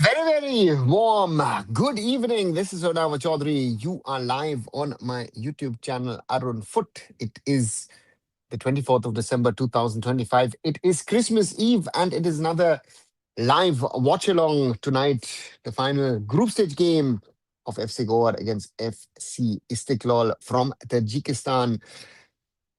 Very, very warm. Good evening. This is Arunava Chaudhuri. You are live on my YouTube channel, Arun Foot. It is the 24th of December, 2025. It is Christmas Eve, and it is another live watch along tonight. The final group stage game of FC Goa against FC Istiklol from Tajikistan,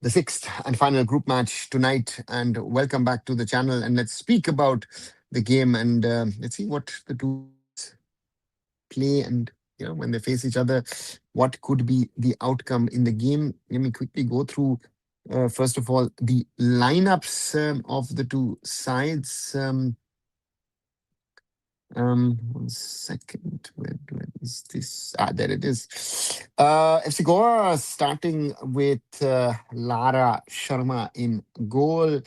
the sixth and final group match tonight. And welcome back to the channel. And let's speak about the game and let's see what the two sides play and when they face each other, what could be the outcome in the game. Let me quickly go through first of all the lineups of the two sides. 1 second. Where is this? There it is. FC Goa starting with Lara Sharma in goal,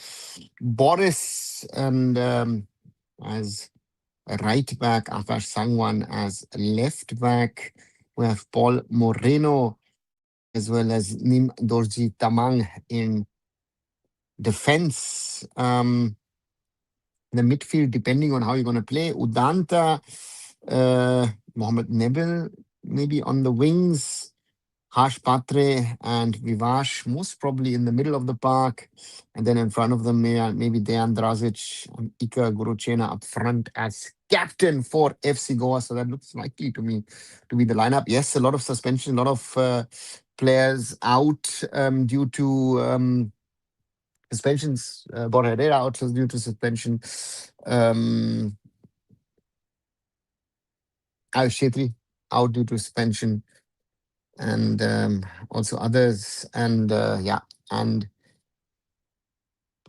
Boris and as right back, Akash Sangwan as left back. We have Paul Moreno as well as Nim Dorji Tamang in defense. The midfield, depending on how you're going to play, Udanta, Mohamed Nebil, maybe on the wings, Harsh Patre and Vivash, most probably in the middle of the park. And then in front of them, maybe Dejan Drazic and Ika Guruchena up front as captain for FC Goa. So that looks likely to me to be the lineup. Yes, a lot of suspension, a lot of players out due to suspensions. Borja out was due to suspension. Um, Ayush Chetri out due to suspension, and also others. And and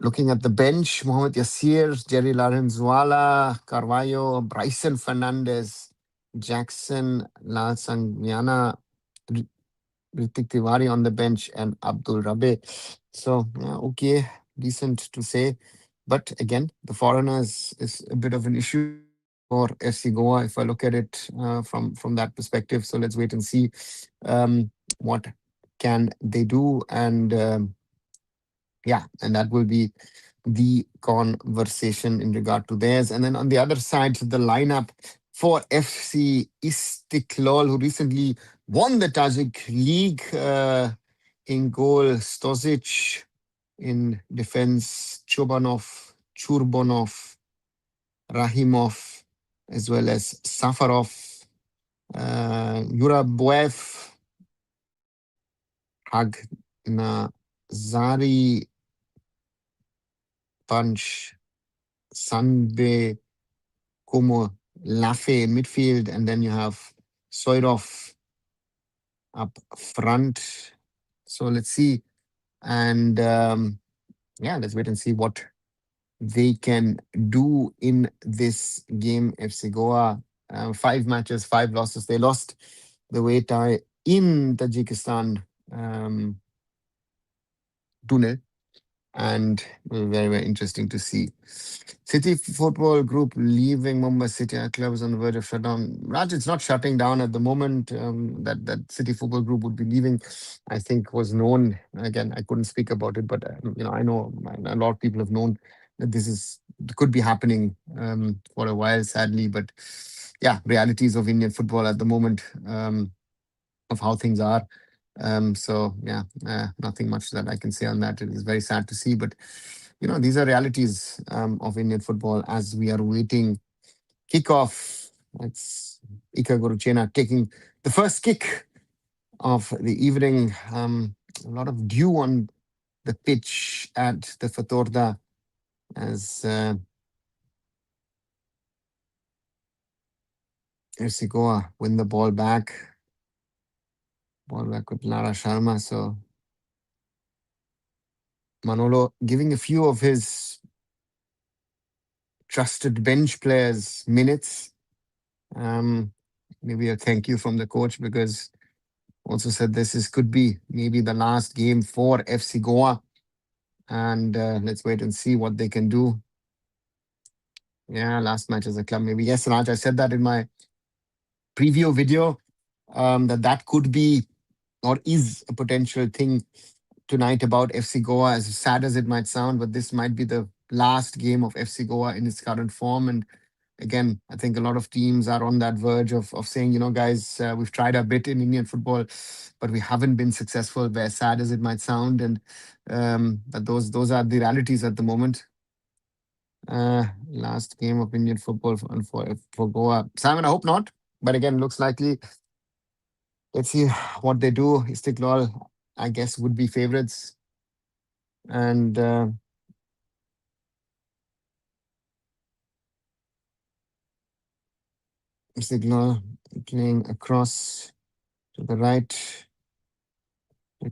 looking at the bench, Mohamed Yassir, Jerry Larenzuala, Carvalho, Bryson Fernandez, Jackson, Lal Sangyana, Ritik Tiwari on the bench, and Abdul Rabe. So, yeah, okay, decent to say. But again, the foreigners is a bit of an issue for FC Goa if I look at it from that perspective. So let's wait and see what can they do. And and that will be the conversation in regard to theirs. And then on the other side, the lineup for FC Istiklol, who recently won the Tajik League. In goal, Stosic. In defense, Chobanov, Churbonov, Rahimov, as well as Safarov, Yuraboev, Hagnazari, Punch, Sanbe, Como, Lafe in midfield, and then you have Soirov up front. So let's see. And let's wait and see what they can do in this game. FC Goa, 5 matches, 5 losses. They lost the way tie in Tajikistan, 2-0. And very, very interesting to see. City Football Group leaving Mumbai City. Our club is on the verge of shutdown. Raj, it's not shutting down at the moment. That City Football Group would be leaving, I think, was known. Again, I couldn't speak about it, but I know a lot of people have known that this is could be happening for a while, sadly. But yeah, realities of Indian football at the moment, of how things are. Nothing much that I can say on that. It is very sad to see, but these are realities of Indian football as we are waiting kickoff. It's Ika Guruchena taking the first kick of the evening. A lot of dew on the pitch at the Fatorda as FC Goa win the ball back. Ball back with Lara Sharma. So Manolo giving a few of his trusted bench players minutes. Maybe a thank you from the coach because also said could be maybe the last game for FC Goa. And let's wait and see what they can do. Yeah, last match as a club. Maybe yes, Raj, I said that in my preview video that could be or is a potential thing tonight about FC Goa, as sad as it might sound, but this might be the last game of FC Goa in its current form. And again, I think a lot of teams are on that verge of saying, guys, we've tried our bit in Indian football, but we haven't been successful. As sad as it might sound, and but those are the realities at the moment. Last game of Indian football for Goa, Simon. I hope not, but again, looks likely. Let's see what they do. Istiklal, I guess, would be favorites, and Istiklal playing across to the right,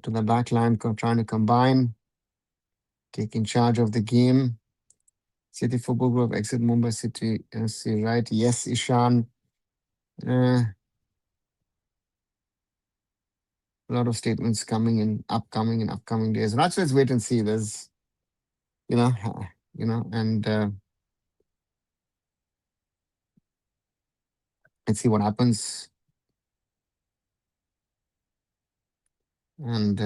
to the back line, trying to combine, taking charge of the game. City Football Group exit Mumbai City FC, right? Yes, Ishan. A lot of statements coming in upcoming days. Let's just wait and see. There's, you know, and let's see what happens. And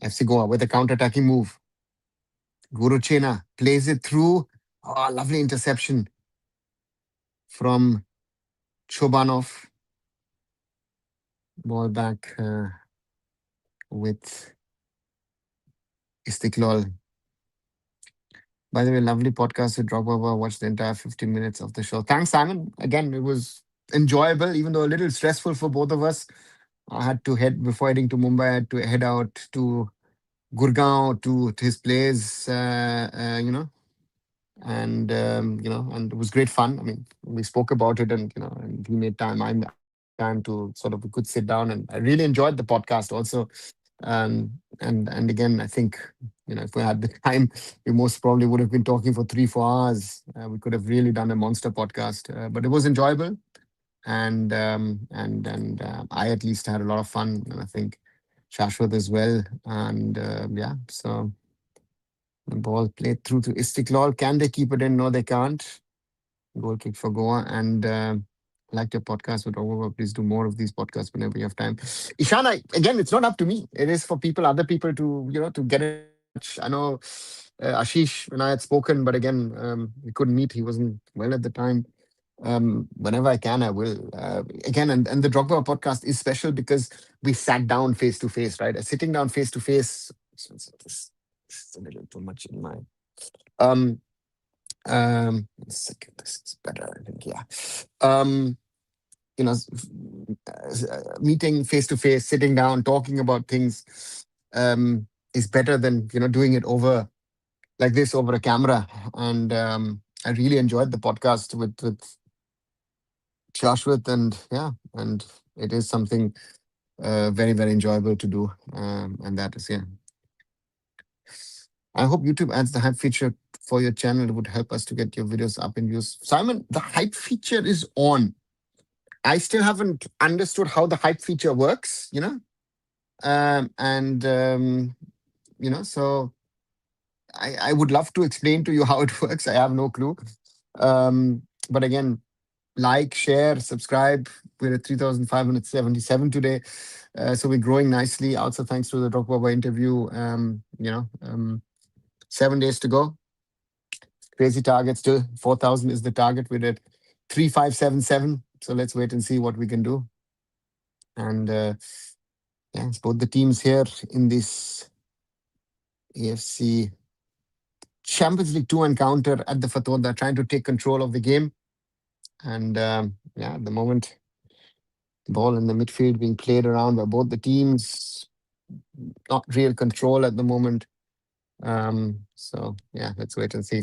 FC Goa with a counter-attacking move. Guru Chena plays it through. Oh, lovely interception from Chobanov. Ball back with Istiklal. By the way, lovely podcast with Drogba. Watched the entire 15 minutes of the show. Thanks, Simon. Again, it was enjoyable, even though a little stressful for both of us. I had to head, before heading to Mumbai, I had to head out to Gurgaon to his place, and it was great fun. I mean, we spoke about it, and and he made time. I made time to sort of, we could sit down, and I really enjoyed the podcast also. And again, I think if we had the time, we most probably would have been talking for 3-4 hours. We could have really done a monster podcast, but it was enjoyable, and I at least had a lot of fun, and I think Shashwat as well. And yeah, so the ball played through to Istiklal. Can they keep it in? No, they can't. Goal kick for Goa. And liked your podcast with Arunava. Please do more of these podcasts whenever you have time. Ishan, again, it's not up to me. It is for other people to, to get in touch. I know Ashish and I had spoken, but again, we couldn't meet. He wasn't well at the time. Whenever I can, I will. Again, and the Drogba podcast is special because we sat down face to face, right? Sitting down face to face. It's a little too much in my. Um, a second, this is better. I think, yeah. Um, you know, Meeting face to face, sitting down, talking about things, is better than doing it over like this over a camera. And I really enjoyed the podcast with Shashwat, and yeah, and it is something very, very enjoyable to do. And that is, yeah. I hope YouTube adds the hype feature for your channel. It would help us to get your videos up in views. Simon, the hype feature is on. I still haven't understood how the hype feature works, and so I would love to explain to you how it works. I have no clue. But again, like, share, subscribe. We're at 3,577 today. So we're growing nicely. Also, thanks to the Doc Baba interview. 7 days to go. Crazy target still. 4,000 is the target. We're at 3,577. So let's wait and see what we can do. And yeah, it's both the teams here in this AFC Champions League 2 encounter at the Fatorda, trying to take control of the game. And yeah, at the moment, the ball in the midfield being played around by both the teams. Not real control at the moment. So yeah, let's wait and see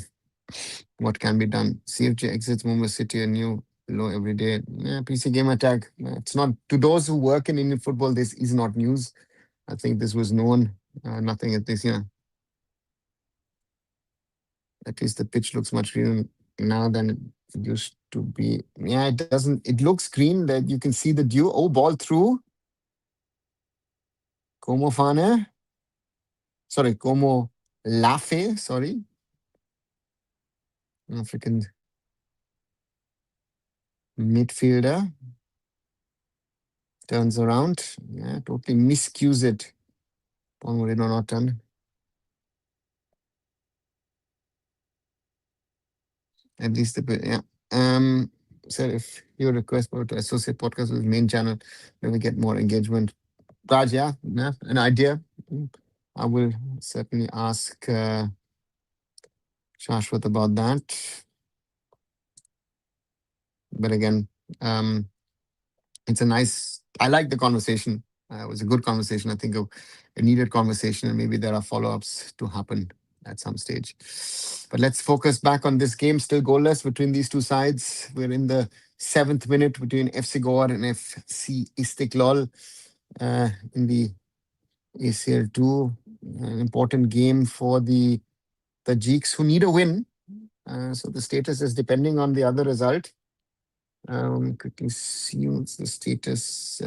what can be done. CFJ exits Mumbai City, a new low every day. Yeah, PC game attack. It's not, to those who work in Indian football, this is not news. I think this was known. Nothing at this, at least the pitch looks much greener now than it used to be. Yeah, it doesn't. It looks green. That you can see the dew. Oh, ball through. Como Fane. Sorry, Como Lafe. Sorry. African midfielder. Turns around. Yeah, totally miscues it. Paul Moreno not done. At least yeah. Said if you request to associate podcast with main channel, then we get more engagement. Raj, yeah, an idea. I will certainly ask Shashwat about that. But again, it's a nice. I like the conversation. It was a good conversation. I think a needed conversation, and maybe there are follow-ups to happen at some stage. But let's focus back on this game. Still goalless between these two sides. We're in the 7th minute between FC Goa and FC Istiklol in the ACL2. An important game for the Tajiks who need a win. So the status is depending on the other result. Quickly see what's the status.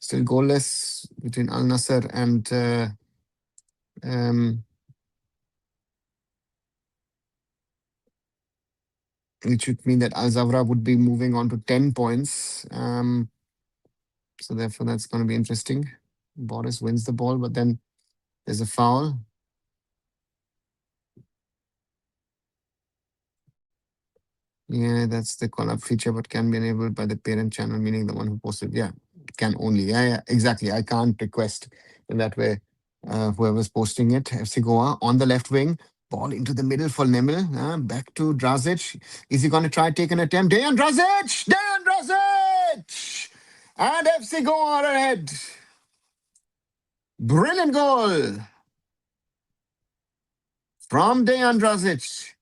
Still goalless between Al Nassr and which would mean that Al Zawra would be moving on to 10 points. So therefore, that's going to be interesting. Boris wins the ball, but then there's a foul. Yeah, that's the call-up feature, but can be enabled by the parent channel, meaning the one who posted. Yeah, can only. Yeah, exactly. I can't request in that way. Whoever's posting it, FC Goa on the left wing, ball into the middle for Nemil. Back to Drazic. Is he going to try take an attempt? Dejan Drazic! Dejan Drazic! And FC Goa are ahead. Brilliant goal from Dejan Drazic.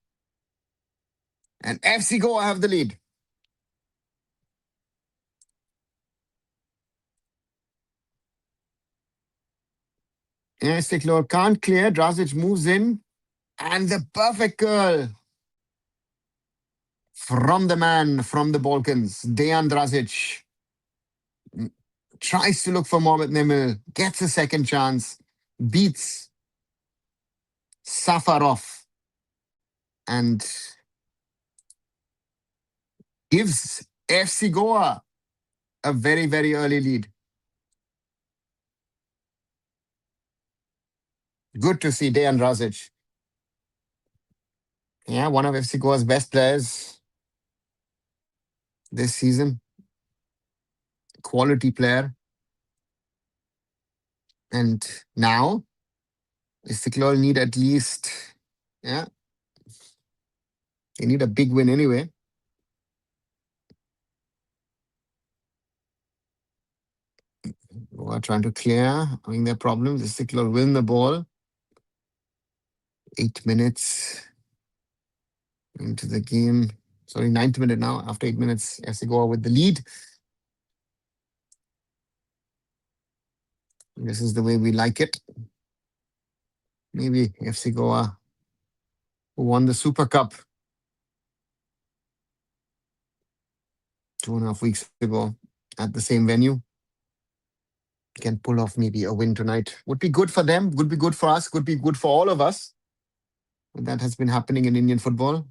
And FC Goa have the lead. Istiklol can't clear. Drazic moves in. And the perfect curl from the man from the Balkans, Dejan Drazic. Tries to look for Mohamed Nemil. Gets a second chance. Beats Safarov. And gives FC Goa a very, very early lead. Good to see Dejan Drazic. Yeah, one of FC Goa's best players this season. Quality player. And now, Istiklol need at least, yeah, they need a big win anyway. Goa trying to clear, having their problems. Istiklol win the ball. 8 minutes into the game. Sorry, 9th minute now. After 8 minutes, FC Goa with the lead. This is the way we like it. Maybe FC Goa, who won the Super Cup 2.5 weeks ago at the same venue, can pull off maybe a win tonight. Would be good for them, would be good for us, could be good for all of us. But that has been happening in Indian football.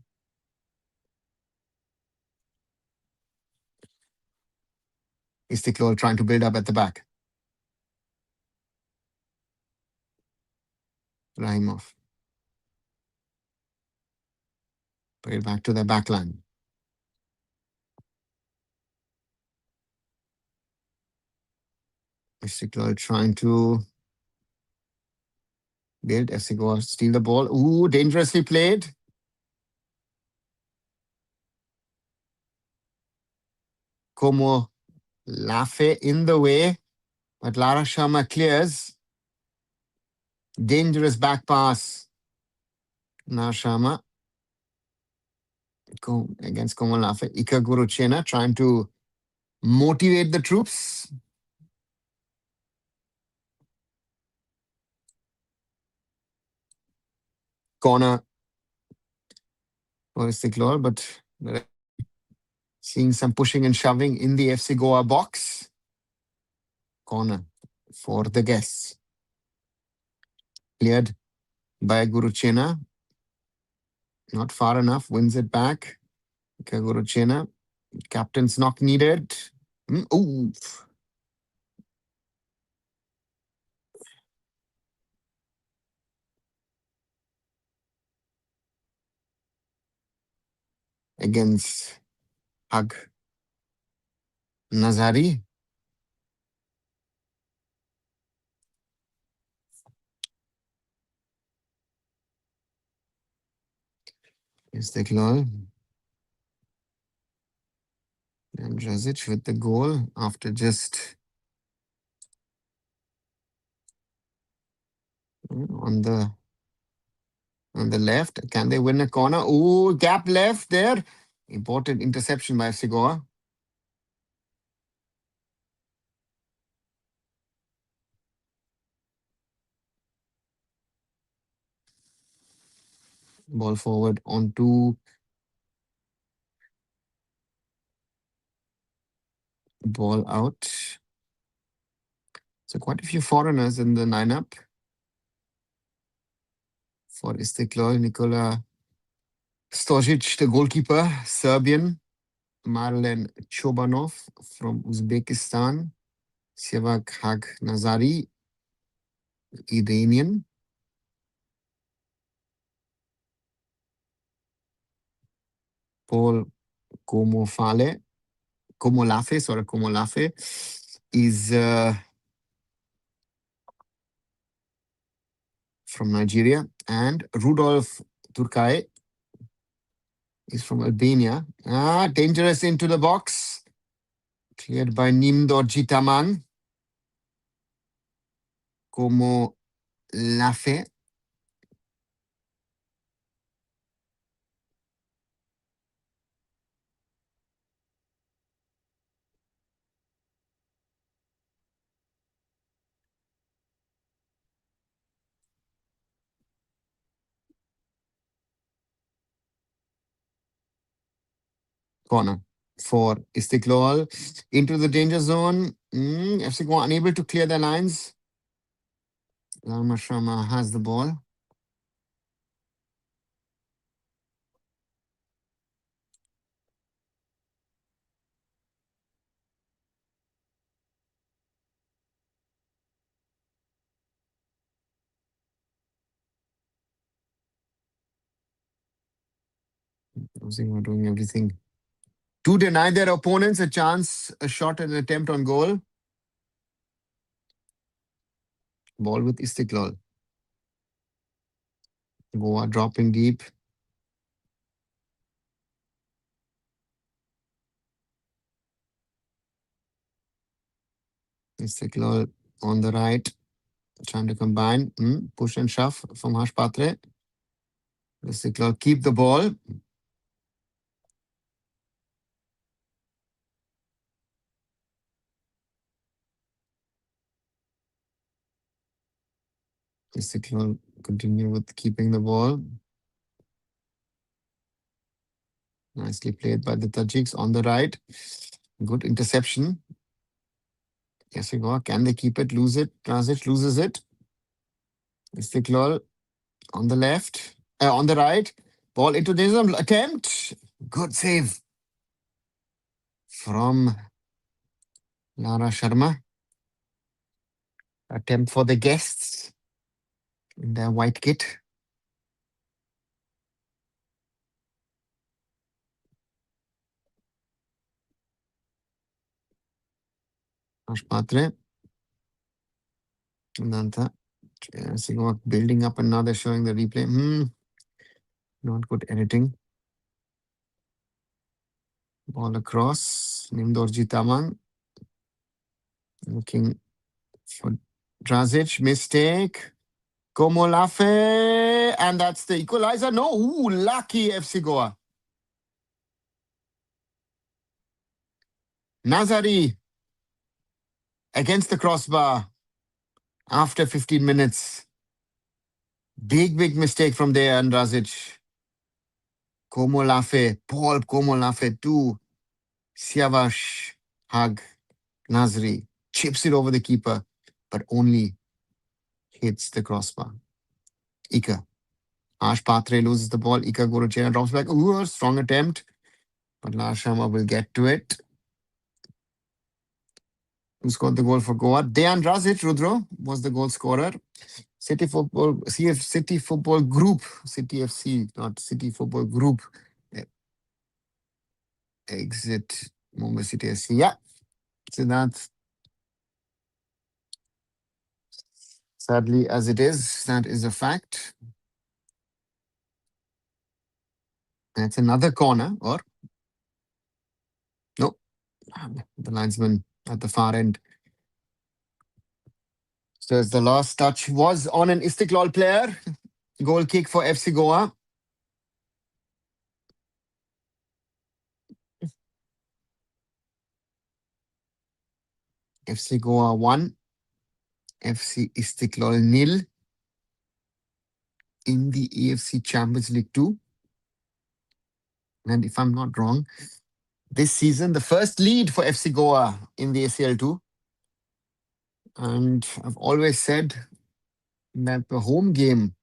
Istiklol trying to build up at the back. Rahimov. Put it back to the back line. Istiklol trying to build. FC Goa steal the ball. Ooh, dangerously played. Como Lafe in the way, but Lara Sharma clears. Dangerous back pass. Lara Sharma go against Komal Lafe. Ika Guruchena trying to motivate the troops. Corner for Istiklol, but seeing some pushing and shoving in the FC Goa box. Corner for the guests. Cleared by Guruchena. Not far enough. Wins it back. Ika Guruchena. Captain's knock needed. Ooh. against Hag Nazari. Istiklol. And Drazic with the goal after just on the left. Can they win a corner? Oh, gap left there. Important interception by FC Goa. Ball forward onto ball out. So quite a few foreigners in the lineup for Istiklol. Nikola Stojic, the goalkeeper, Serbian. Marlen Chobanov from Uzbekistan. Sevak Hag Nazari, Iranian. Paul Komolafe is from Nigeria. And Rudolf Turkai is from Albania. Dangerous into the box. Cleared by Nimdor Jitamang. Komolafe. Corner for Istiklol. Into the danger zone. FC Goa unable to clear their lines. Lama Sharma has the ball. We're doing everything to deny their opponents a chance, a shot, and an attempt on goal. Ball with Istiklol. Goa dropping deep. Istiklol on the right, trying to combine. Push and shove from Harsh Patre. Istiklol keep the ball. Istiklol continue with keeping the ball. Nicely played by the Tajiks on the right. Good interception. Yes, we go. Can they keep it? Lose it? Drazic loses it. Istiklol on the left. On the right. Ball into the zone. Attempt. Good save from Lara Sharma. Attempt for the guests in their white kit. Harsh Patre. Nanta. Building up and now they're showing the replay. Not good editing. Ball across. Nimdorji Tamang. Looking for Drazic. Mistake. Komolafe. And that's the equalizer. No. Lucky FC Goa. Nazari against the crossbar after 15 minutes. Big mistake from there, Andrazic. Komolafe, Paul Komolafe to Siavash Hag Nazri. Chips it over the keeper, but only hits the crossbar. Ika. Ash Patre loses the ball. Ika Gorochena drops back. Ooh, strong attempt. But Lashama will get to it. Who scored the goal for Goa? Dejan Drazic, Rudro, was the goal scorer. City Football Group, City FC, not City Football Group. exit Mumbai City SC. Yeah, Siddharth. Sadly, as it is, that is a fact. That's another corner, or no, the linesman at the far end. So as the last touch was on an Istiklal player. Goal kick for FC Goa. FC Goa 1, FC Istiklal 0 in the AFC Champions League 2. And if I'm not wrong, this season, the first lead for FC Goa in the ACL 2. And I've always said that the home game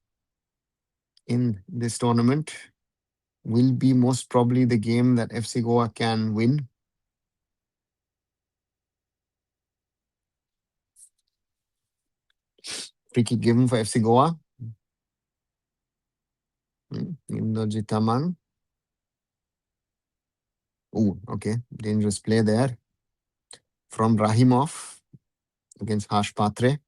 in this tournament will be most probably the game that FC Goa can win. Free kick given for FC Goa. Jitaman. Oh, okay. Dangerous play there from Rahimov against Harsh Patre.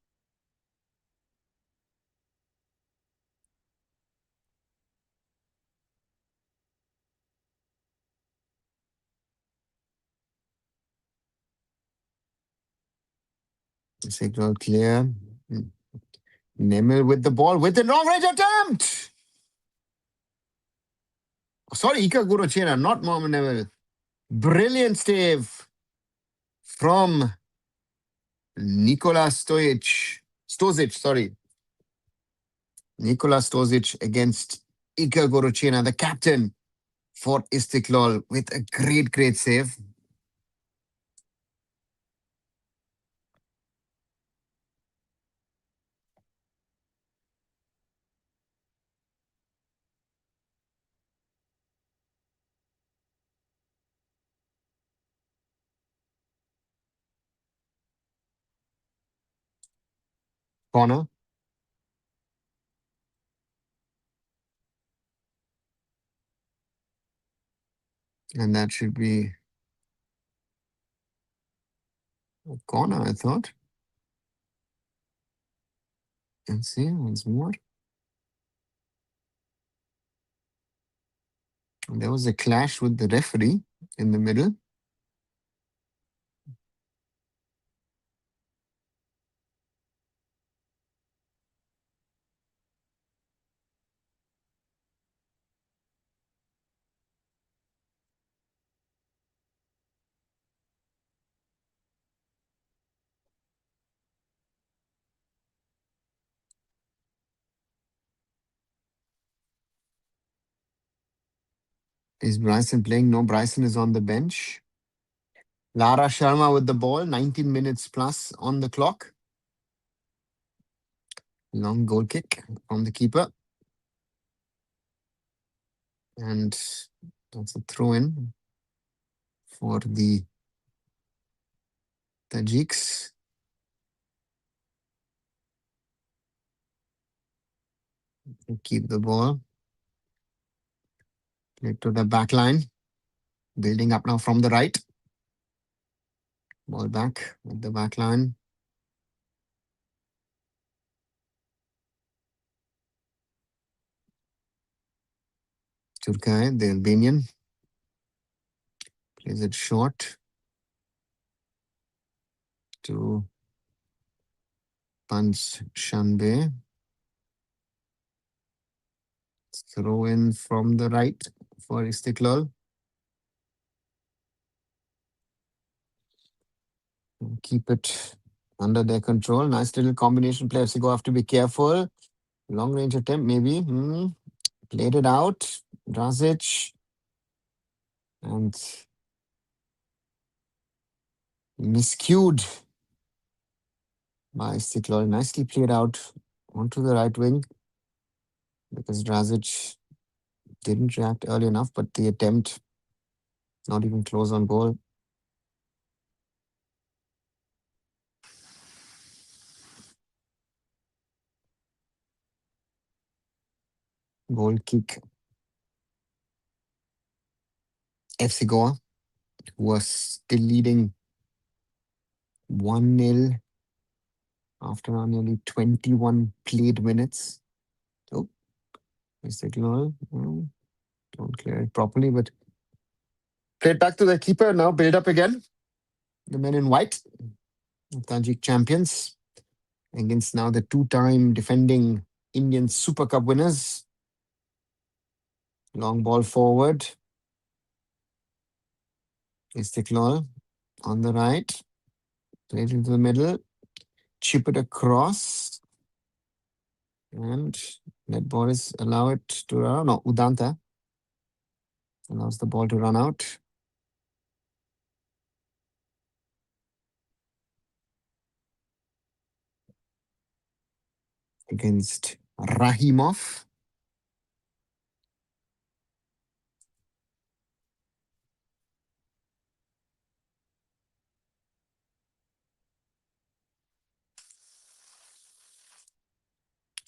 Signal clear. Nemil with the ball with the long range attempt. Sorry, Ika Gurochena, not Mohamed Nemil. Brilliant save from Nikola Stozic, sorry. Nikola Stozic against Ika Gurochena, the captain for Istiklal, with a great save. Corner. And that should be a corner, I thought. Let's see, once more. And there was a clash with the referee in the middle. Is Bryson playing? No, Bryson is on the bench. Lara Sharma with the ball, 19 minutes plus on the clock. Long goal kick from the keeper. And that's a throw in for the Tajiks. Keep the ball. Play to the back line. Building up now from the right. Ball back with the back line. Turkai, the Albanian. Plays it short to Panch Shanbe. Throw in from the right for Istiklal. Keep it under their control. Nice little combination play. So you have to be careful. Long range attempt, maybe. Played it out. Drazic. And miscued by Istiklal. Nicely played out onto the right wing because Drazic didn't react early enough, but the attempt not even close on goal. Goal kick. FC Goa. who are still leading 1-0 after nearly 21 played minutes. Oh, Istiklol don't clear it properly, but played back to the keeper. Now build up again. The men in white, Tajik champions, against now the two-time defending Indian Super Cup winners. Long ball forward. Istiklol on the right. Played into the middle. Chip it across. And let Boris allow it to run. No, Udanta allows the ball to run out. Against Rahimov.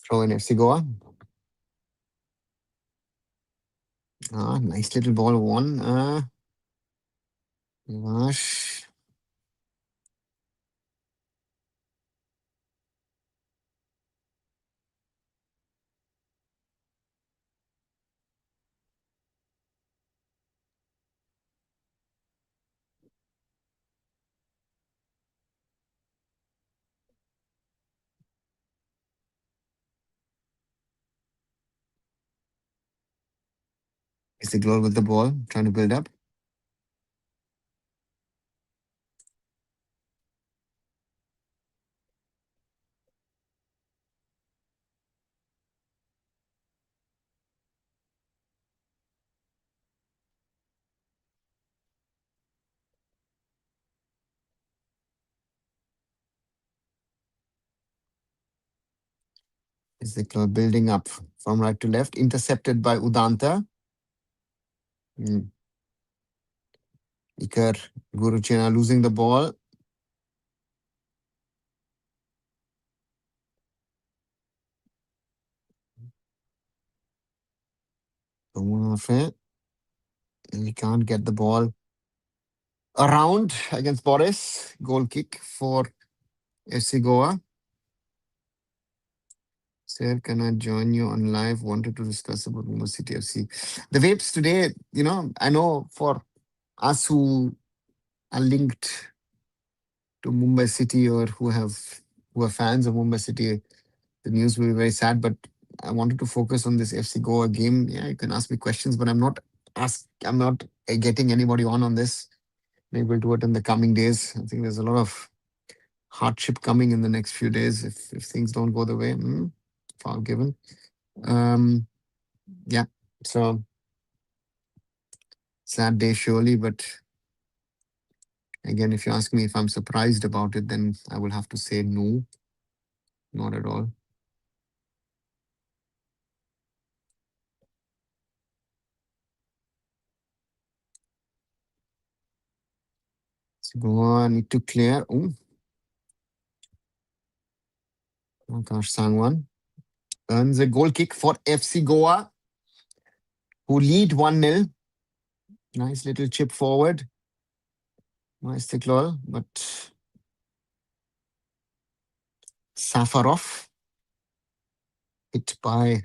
Throw in FC Goa. Nice little ball won. Vash. Istiklol with the ball, trying to build up. Istiklol building up from right to left, intercepted by Udanta. Iker Guruchena losing the ball. He can't get the ball around against Boris. Goal kick for FC Goa. Sir, can I join you on live? Wanted to discuss about Mumbai City FC. The Vapes today, I know for us who are linked to Mumbai City or who are fans of Mumbai City, the news will be very sad. But I wanted to focus on this FC Goa game. Yeah, you can ask me questions, but I'm not getting anybody on this. Maybe we'll do it in the coming days. I think there's a lot of hardship coming in the next few days if things don't go the way. Foul given. Yeah. So sad day surely, but again, if you ask me if I'm surprised about it, then I will have to say no, not at all. So Goa need to clear. Oh, Akash Sangwan earns a goal kick for FC Goa, who lead 1-0. Nice little chip forward. Nice Istiklol, but Safarov hit by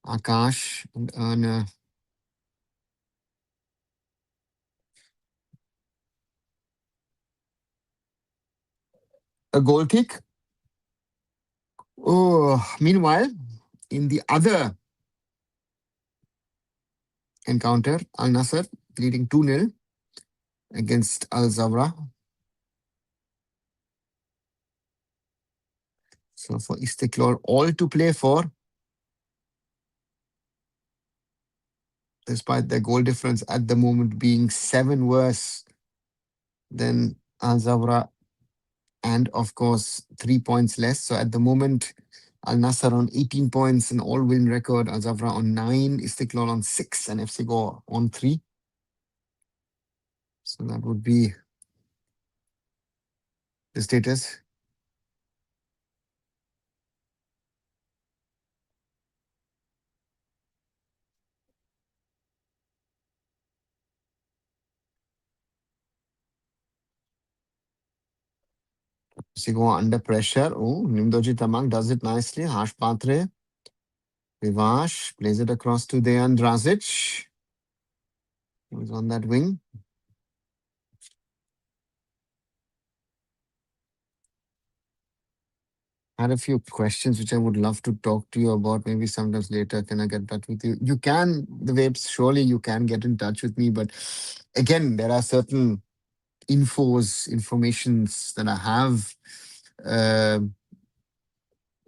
Akash and earn a goal kick. Oh, meanwhile, in the other encounter, Al Nasser leading 2-0 against Al Zawra. So for Istiklol, all to play for, despite their goal difference at the moment being 7 worse than Al Zawra, and of course 3 points less. So at the moment, Al Nassr on 18 points, an all-win record. Al Zawra on 9, Istiklol on 6, and FC Goa on 3. So that would be the status. FC Goa under pressure. Oh, Nimdoji Tamang does it nicely. Harsh Patre. Vivash plays it across to Dejan Drazic, who's on that wing. I had a few questions which I would love to talk to you about. Maybe sometimes later, can I get in touch with you? You can, the Vapes, surely you can get in touch with me. But again, there are certain informations that I have uh,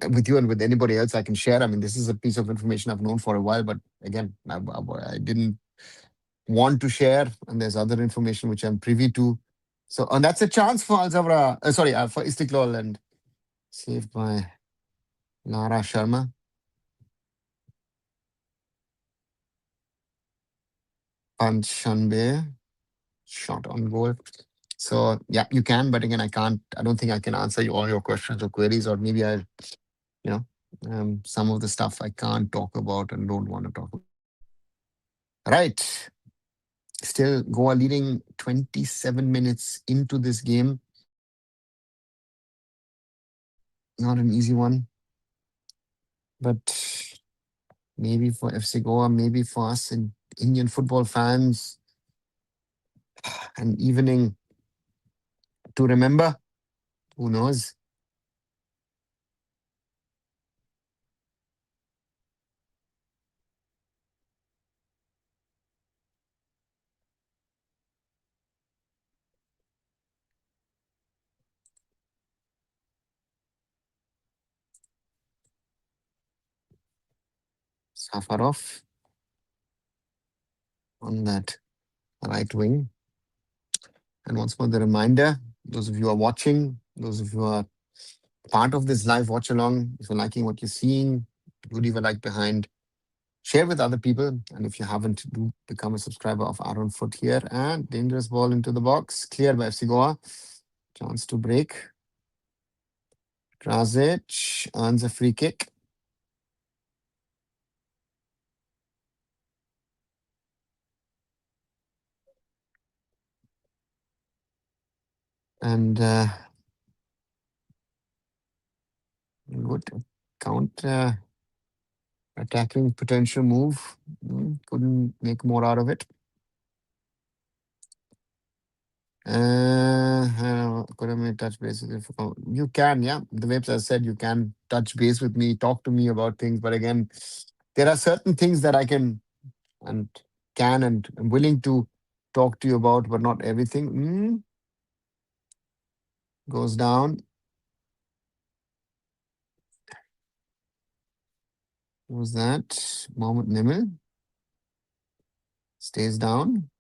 with you and with anybody else I can share. I mean, this is a piece of information I've known for a while, but again, I didn't want to share, and there's other information which I'm privy to. So, and that's a chance for Al Zawra, sorry, for Istiklol, and saved by Lara Sharma. Panchanbe, shot on goal. So, yeah, you can, but again, I can't, I don't think I can answer you all your questions or queries, or maybe you know, some of the stuff I can't talk about and don't want to talk about. Right. Still, Goa leading 27 minutes into this game. Not an easy one. But maybe for FC Goa, maybe for us and Indian football fans, an evening to remember. Who knows? Safarov on that right wing. And once more, the reminder, those of you who are watching, those of you who are part of this live watch along, if you're liking what you're seeing, do leave a like behind. Share with other people. And if you haven't, do become a subscriber of Arunfoot here. And dangerous ball into the box. Cleared by FC Goa. Chance to break. Drazic earns a free kick. And good counter attacking potential move. Couldn't make more out of it. Could have made touch base with you. You can, yeah. The website said you can touch base with me, talk to me about things. But again, there are certain things that I and can and I'm willing to talk to you about, but not everything. Goes down. Who's that? Mohammed Nimel stays down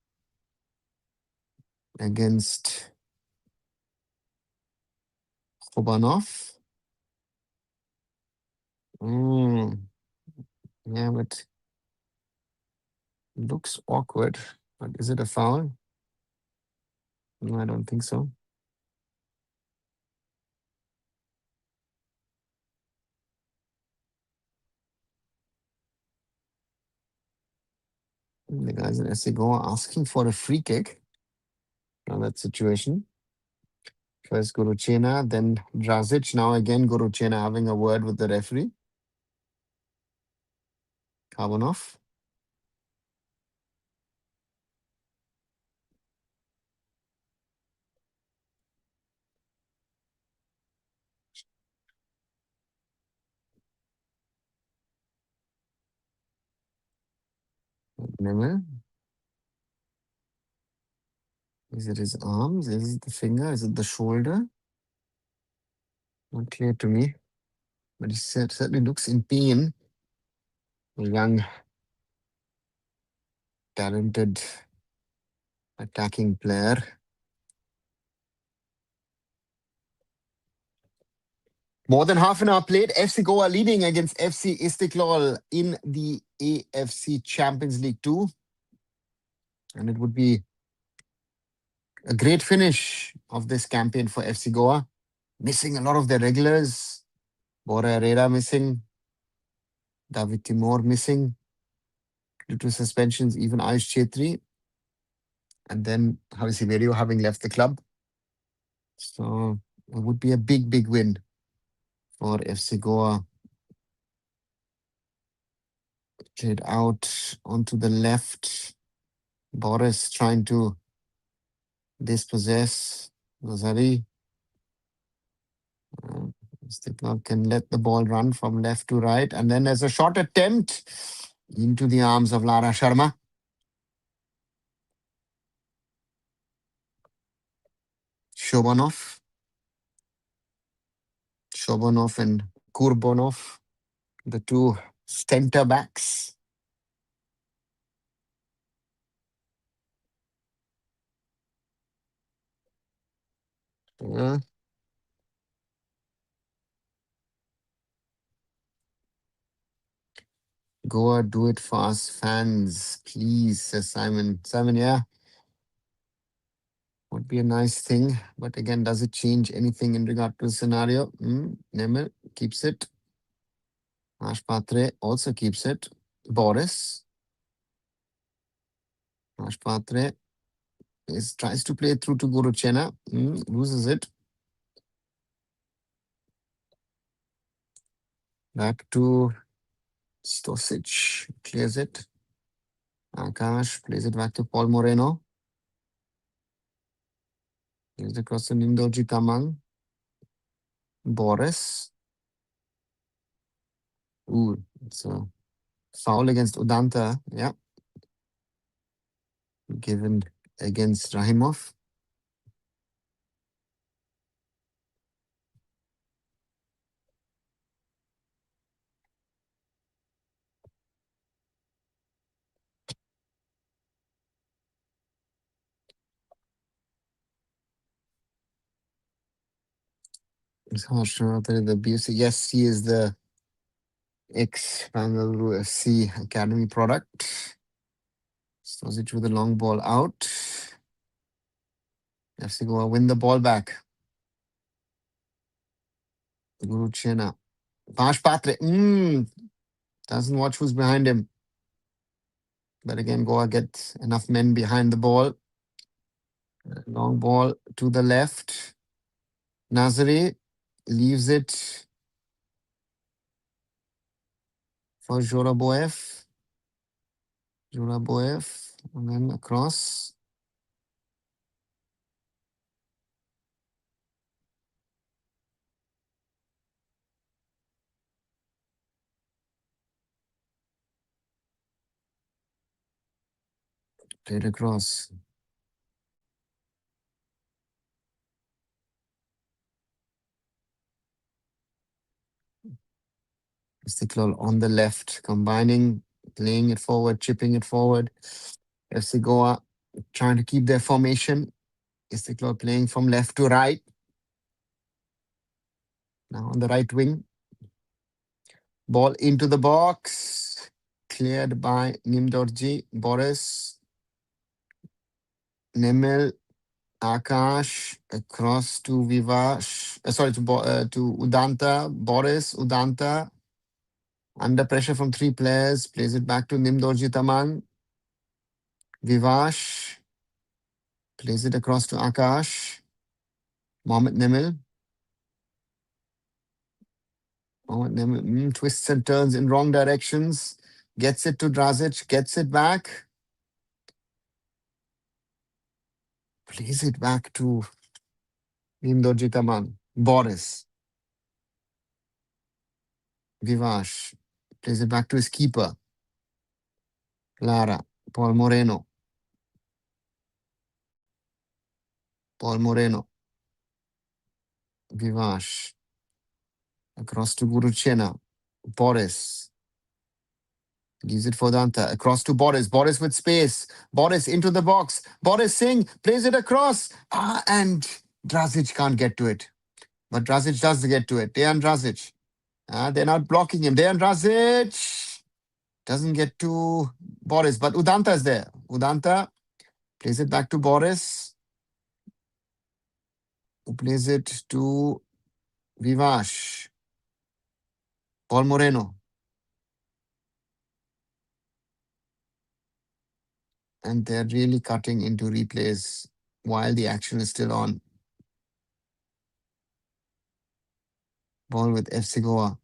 against Khobanov. Mm, yeah, but looks awkward. But is it a foul? No, I don't think so. The guys in SC Goa asking for a free kick on that situation. First Guruchena, then Drazic. Now again Guruchena having a word with the referee. Karbonov. Nimel. Is it his arms? Is it the finger? Is it the shoulder? Not clear to me. But he certainly looks in pain. A young, talented attacking player. More than half an hour played. FC Goa leading against FC Istiklol in the AFC Champions League 2. And it would be a great finish of this campaign for FC Goa. Missing a lot of their regulars. Bora Herrera missing. David Timor missing due to suspensions. Even Ayush Chetri. And then Harisi Verio having left the club. So It would be a big, big win for FC Goa. Played out onto the left. Boris trying to dispossess Rosari. Istiklol can let the ball run from left to right. And then there's a shot attempt into the arms of Lara Sharma. Shobanov. Shobanov and Kurbonov, the two center backs. Goa, do it for us fans, please, says Simon. Simon, yeah, would be a nice thing. But again, does it change anything in regard to the scenario? Nemel keeps it. Ash Patre also keeps it. Boris. Ash Patre tries to play through to Guru Chena. Loses it. Back to Stosic. Clears it. Akash plays it back to Paul Moreno. Plays it across to Nindoji Tamang. Boris. Ooh, it's a foul against Udanta. Yeah. Given against Rahimov. The BFC. Yes, he is the ex-Bangalore FC Academy product. Throws it with a long ball out. FC Goa win the ball back. Guru Chena. Pash Patre. Doesn't watch who's behind him. But again, Goa gets enough men behind the ball. Long ball to the left. Nazari leaves it for Joraboev. Joraboev. And then across. Played across. Istiklol on the left, combining, playing it forward, chipping it forward. FC Goa trying to keep their formation. Istiklol playing from left to right. Now on the right wing. Ball into the box. Cleared by Nimdorji. Boris. Nemel. Akash. Across to Vivash. To Udanta. Boris. Udanta. Under pressure from three players. Plays it back to Nimdorji Taman. Vivash. Plays it across to Akash. Mohammad Nemil. Mohammad Nemil twists and turns in wrong directions. Gets it to Drazic. Gets it back. Plays it back to Nimdorji Taman. Boris. Vivash. Plays it back to his keeper. Lara. Paul Moreno. Paul Moreno. Vivash. Across to Guruchena. Boris. Leaves it for Danta. Across to Boris. Boris with space. Boris into the box. Boris Singh plays it across. And Drazic can't get to it. But Drazic does get to it. Dejan Drazic. They're not blocking him. Dejan Drazic doesn't get to Boris. But Udanta is there. Udanta plays it back to Boris. Who plays it to Vivash. Paul Moreno. And they're really cutting into replays while the action is still on. Ball with FC Goa.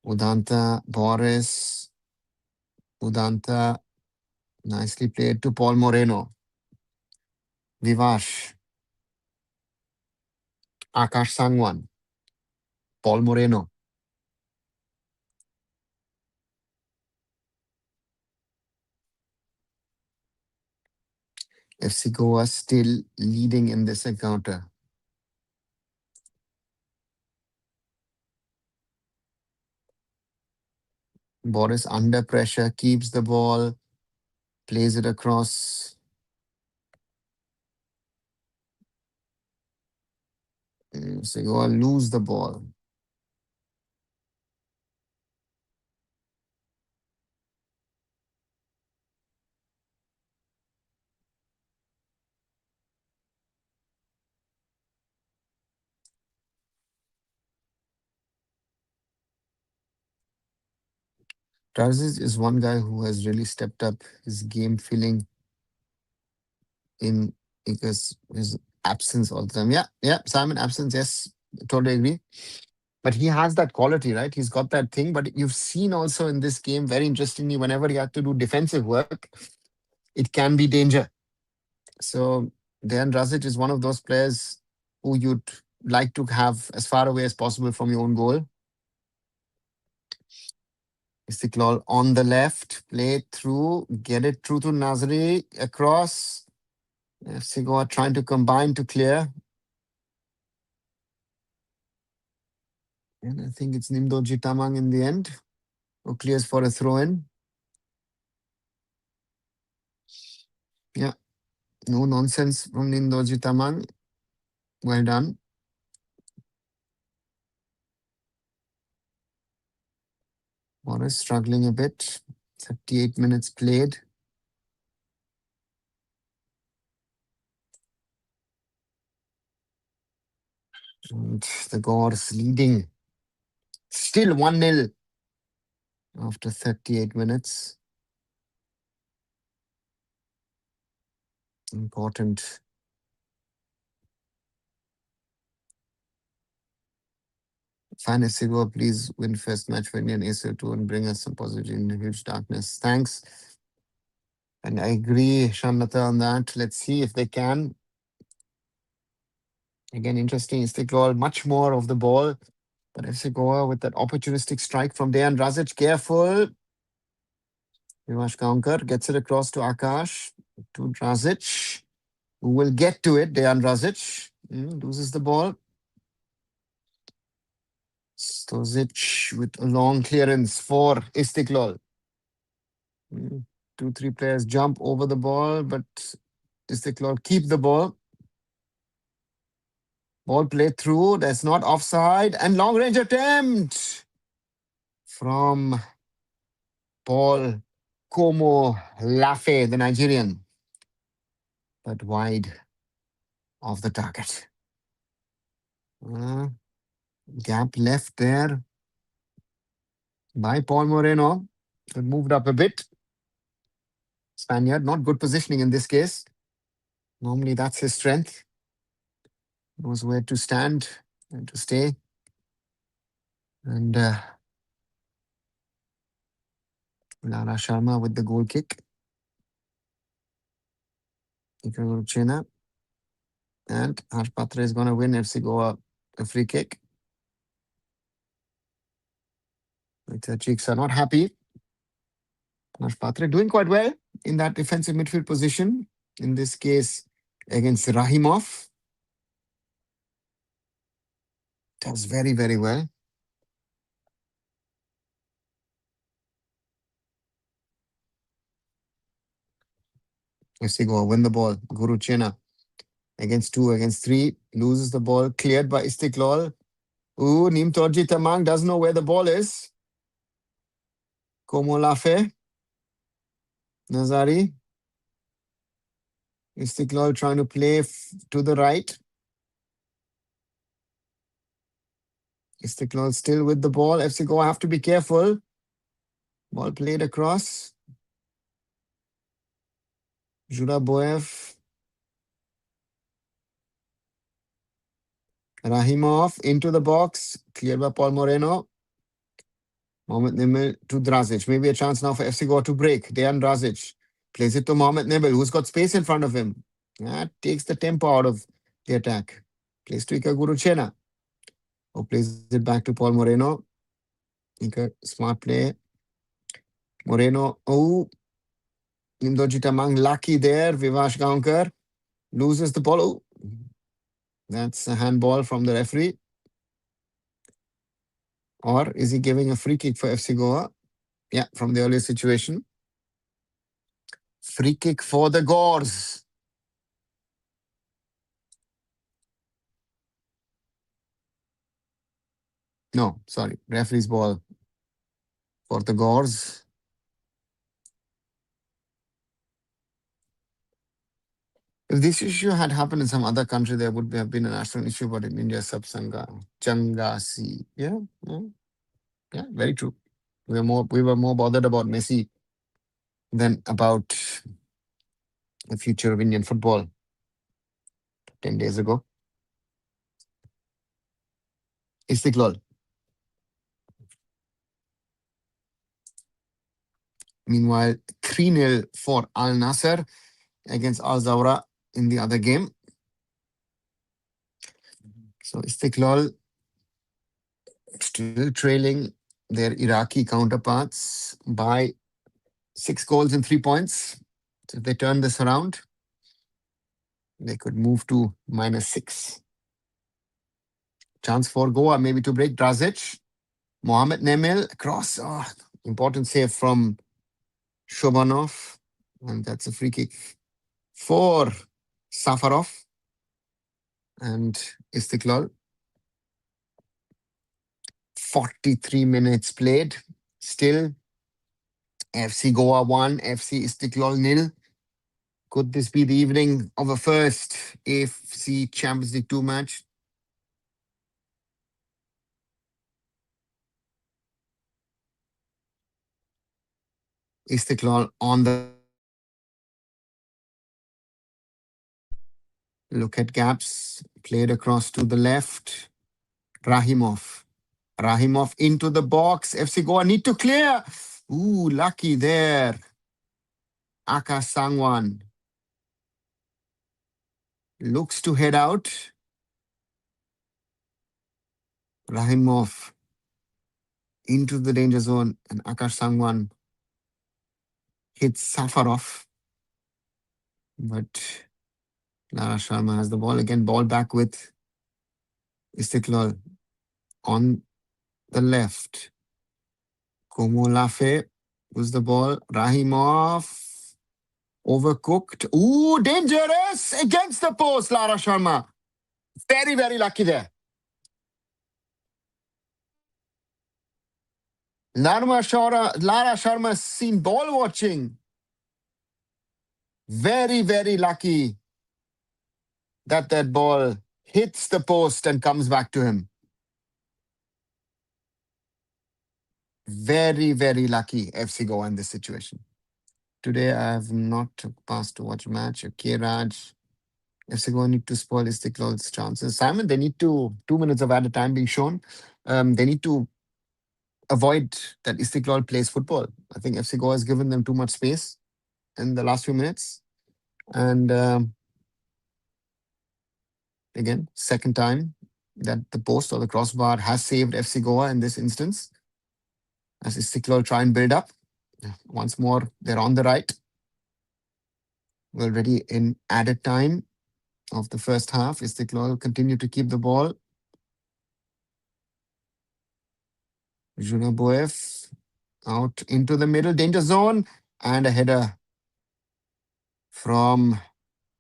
Udanta, Boris. Udanta. Nicely played to Paul Moreno. Vivash. Akash Sangwan. Paul Moreno. FC Goa still leading in this encounter. Boris under pressure, keeps the ball, plays it across. FC Goa lose the ball. Tarzic is one guy who has really stepped up his game feeling in because his absence all the time. Yeah, Simon, absence, yes, totally agree. But he has that quality, right? He's got that thing. But you've seen also in this game, very interestingly, whenever he had to do defensive work, it can be danger. So Dejan Razic is one of those players who you'd like to have as far away as possible from your own goal. Istiklol on the left, play through, get it through to Nazari, across. FC Goa trying to combine to clear. And I think it's Nimdoji Tamang in the end who clears for a throw-in. Yeah, no nonsense from Nimdoji Tamang. Well done. Boris struggling a bit. 38 minutes played. And the Gores leading. Still 1-0 after 38 minutes. Important. Fine FC Goa, please win first match for Indian ACO2 and bring us some positive in the huge darkness. Thanks. And I agree, Shamlata, on that. Let's see if they can. Again, interesting. Istiklol, much more of the ball. But FC Goa with that opportunistic strike from Dejan Razic. Careful. Vivash Kaunkar gets it across to Akash. To Razic, who will get to it. Dejan Razic loses the ball. Stozic with a long clearance for Istiklol. 2-3 players jump over the ball, but Istiklol keep the ball. Ball played through. That's not offside. And long range attempt from Paul Como Lafe, the Nigerian. But wide of the target. Gap left there by Paul Moreno. It moved up a bit. Spaniard, not good positioning in this case. Normally that's his strength. Knows where to stand and to stay. And Lara Sharma with the goal kick. Chena. And Harsh Patra is going to win FC Goa a free kick. The Cheeks are not happy. Harsh Patra doing quite well in that defensive midfield position. In this case, against Rahimov. Does very, very well. FC Goa win the ball. Guru Chena against 2, against 3. Loses the ball. Cleared by Istiklol. Ooh, Neem Torji Tamang doesn't know where the ball is. Komolafe. Nazari. Istiklol trying to play to the right. Istiklol still with the ball. FC Goa have to be careful. Ball played across. Zuraboyev. Rahimov into the box. Cleared by Paul Moreno. Mohamed Nimel to Drazic. Maybe a chance now for FC Goa to break. Dejan Drazic plays it to Mohamed Nimel, who's got space in front of him. That takes the tempo out of the attack. Plays to Ika Guruchena, who plays it back to Paul Moreno. Ika, smart play. Moreno, oh, Indoji Tamang lucky there. Vivash Gaonkar loses the ball. Oh, that's a handball from the referee. Or is he giving a free kick for FC Goa? Yeah, from the earlier situation. Free kick for the Gores. No, sorry. Referee's ball for the Gores. If this issue had happened in some other country, there would have been a national issue, but in India, Sabsanga, Changasi. Yeah, yeah, very true. We were more bothered about Messi than about the future of Indian football 10 days ago. Istiklol. Meanwhile, 3-0 for Al Nasser against Al Zawra in the other game. So Istiklol still trailing their Iraqi counterparts by 6 goals and 3 points. So if they turn this around, they could move to -6. Chance for Goa maybe to break. Drazic. Mohamed Nemel cross. Oh, important save from Shobanov. And that's a free kick for Safarov and Istiklal. 43 minutes played. Still FC Goa 1, FC Istiklal 0. Could this be the evening of a first AFC Champions League 2 match? Istiklal on the look at gaps. Played across to the left. Rahimov. Rahimov into the box. FC Goa need to clear. Ooh, lucky there. Akash Sangwan looks to head out. Rahimov into the danger zone, and Akash Sangwan hits Safarov. But Lara Sharma has the ball again. Ball back with Istiklal on the left. Komolafe was the ball. Rahimov overcooked. Ooh, dangerous against the post, Lara Sharma. Very, very lucky there. Lara Sharma seen ball watching. Very, very lucky that ball hits the post and comes back to him. Very, very lucky FC Goa in this situation. Today I have not passed to watch a match. Okay, Raj. FC Goa need to spoil Istiklal's chances. Simon, they need to, 2 minutes of added time being shown. They need to avoid that Istiklal plays football. I think FC Goa has given them too much space in the last few minutes. And again, second time that the post or the crossbar has saved FC Goa in this instance. As Istiklal try and build up. Once more, they're on the right. We're already in added time of the first half. Istiklal continue to keep the ball. Junaboev out into the middle, danger zone, and a header from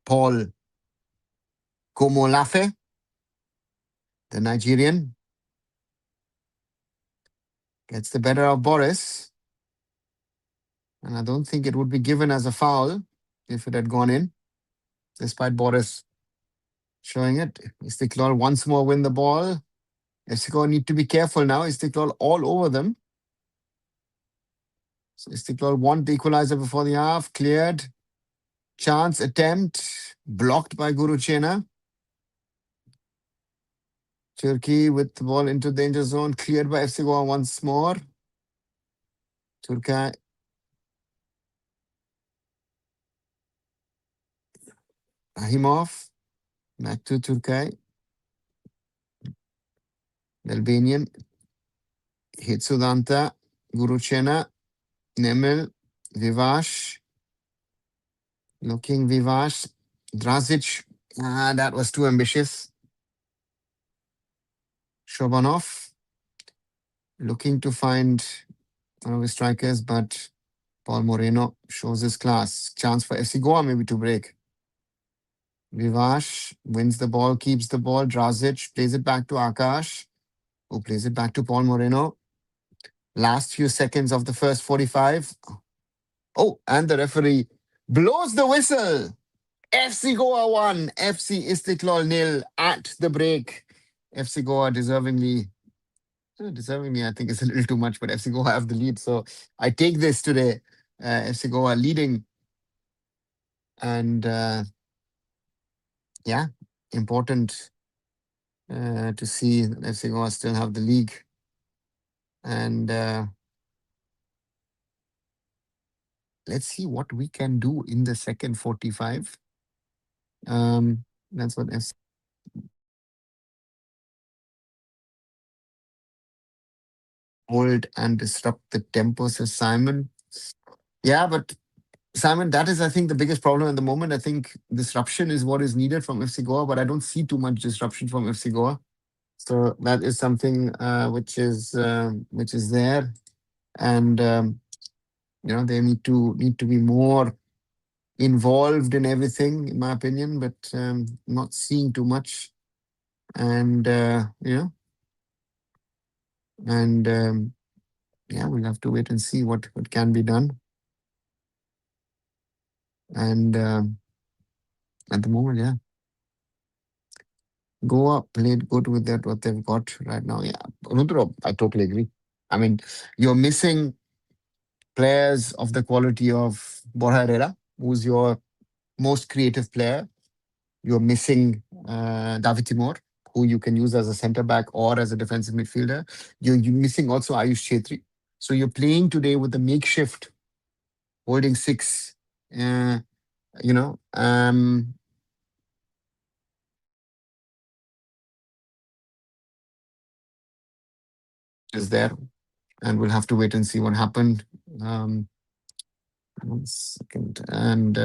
Paul Komolafe, the Nigerian. Gets the better of Boris. And I don't think it would be given as a foul if it had gone in, despite Boris showing it. Istiklal once more win the ball. FC need to be careful now. Istiklal all over them. So Istiklal want the equalizer before the half. Cleared. Chance attempt blocked by Guruchena. Turkey with the ball into danger zone, cleared by FC Goa once more. Turkey. Ahimov. Back to Turkey. The Albanian. Hitsudanta. Guruchena. Nemel. Vivash. Looking Vivash. Drazic. That was too ambitious. Shobanov. Looking to find one of his strikers, but Paul Moreno shows his class. Chance for FC Goa maybe to break. Vivash wins the ball, keeps the ball. Drazic plays it back to Akash, who plays it back to Paul Moreno. Last few seconds of the first 45. Oh, and the referee blows the whistle. FC Goa 1, FC Istiklol 0 at the break. FC Goa deservingly, I think it's a little too much, but FC Goa have the lead. So I take this today. FC Goa leading. And yeah, important to see that FC Goa still have the league. And let's see what we can do in the second 45. That's what FC hold and disrupt the tempo, says Simon. Yeah, but Simon, that is, I think, the biggest problem at the moment. I think disruption is what is needed from FC Goa, but I don't see too much disruption from FC Goa. So that is something which is there, and they need to be more involved in everything, in my opinion. But not seeing too much, and we'll have to wait and see what can be done. And at the moment, yeah. Goa played good with that, what they've got right now. Yeah, Rudra, I totally agree. I mean, you're missing players of the quality of Borja Herrera, who's your most creative player. You're missing David Timor, who you can use as a centre back or as a defensive midfielder. You're missing also Ayush Chetri. So you're playing today with the makeshift holding six. Uh, you know, is there, and we'll have to wait and see what happened. 1 second, and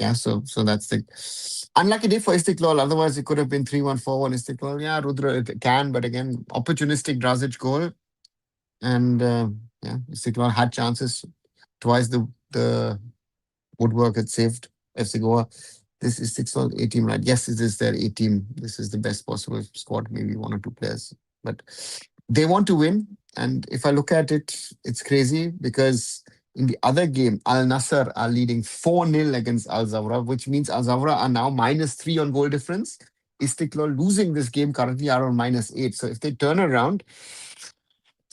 yeah, so that's the unlucky day for Istiklol. Otherwise, it could have been 3-1, 4-1 Istiklol. Yeah, Rudra it can, but again, opportunistic Drazic goal, and yeah, Istiklol had chances. Twice the woodwork had saved FC Goa. This is Istiklol A team, right? Yes, it is their A team. This is the best possible squad. Maybe 1 or 2 players, but they want to win. And if I look at it, it's crazy because in the other game, Al Nassr are leading 4-0 against Al Zawra, which means Al Zawra are now -3 on goal difference. Istiklol losing this game currently are on -8. So if they turn around,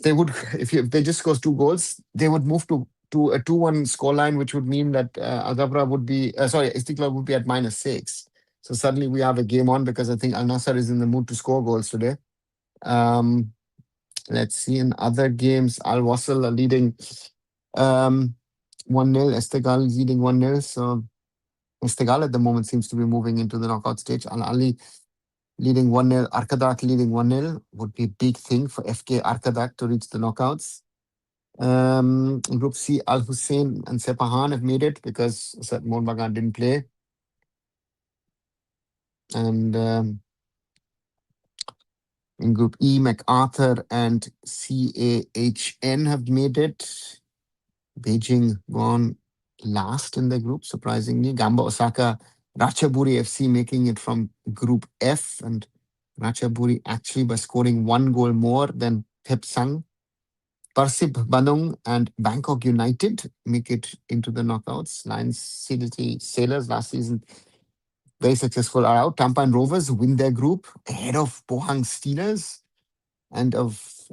they would, if they just scores 2 goals, they would move to a 2-1 scoreline, which would mean that Al Zawra would be, Istiklol would be at -6. So suddenly we have a game on because I think Al Nassr is in the mood to score goals today. Let's see in other games. Al Wasl are leading 1-0. Esteghlal is leading 1-0. So Esteghlal at the moment seems to be moving into the knockout stage. Al Ali leading 1-0. Arkadak leading 1-0. Would be a big thing for FK Arkadak to reach the knockouts. Group C, Al Hussein and Sepahan have made it because Mohun Bagan didn't play. And in Group E, MacArthur and CAHN have made it. Beijing gone last in the group, surprisingly. Gamba Osaka, Ratchaburi FC making it from Group F, and Ratchaburi actually by scoring 1 goal more than Thepsang. Persib Bandung and Bangkok United make it into the knockouts. Lions City Sailors last season very successful are out. Tampa and Rovers win their group ahead of Pohang Steelers and of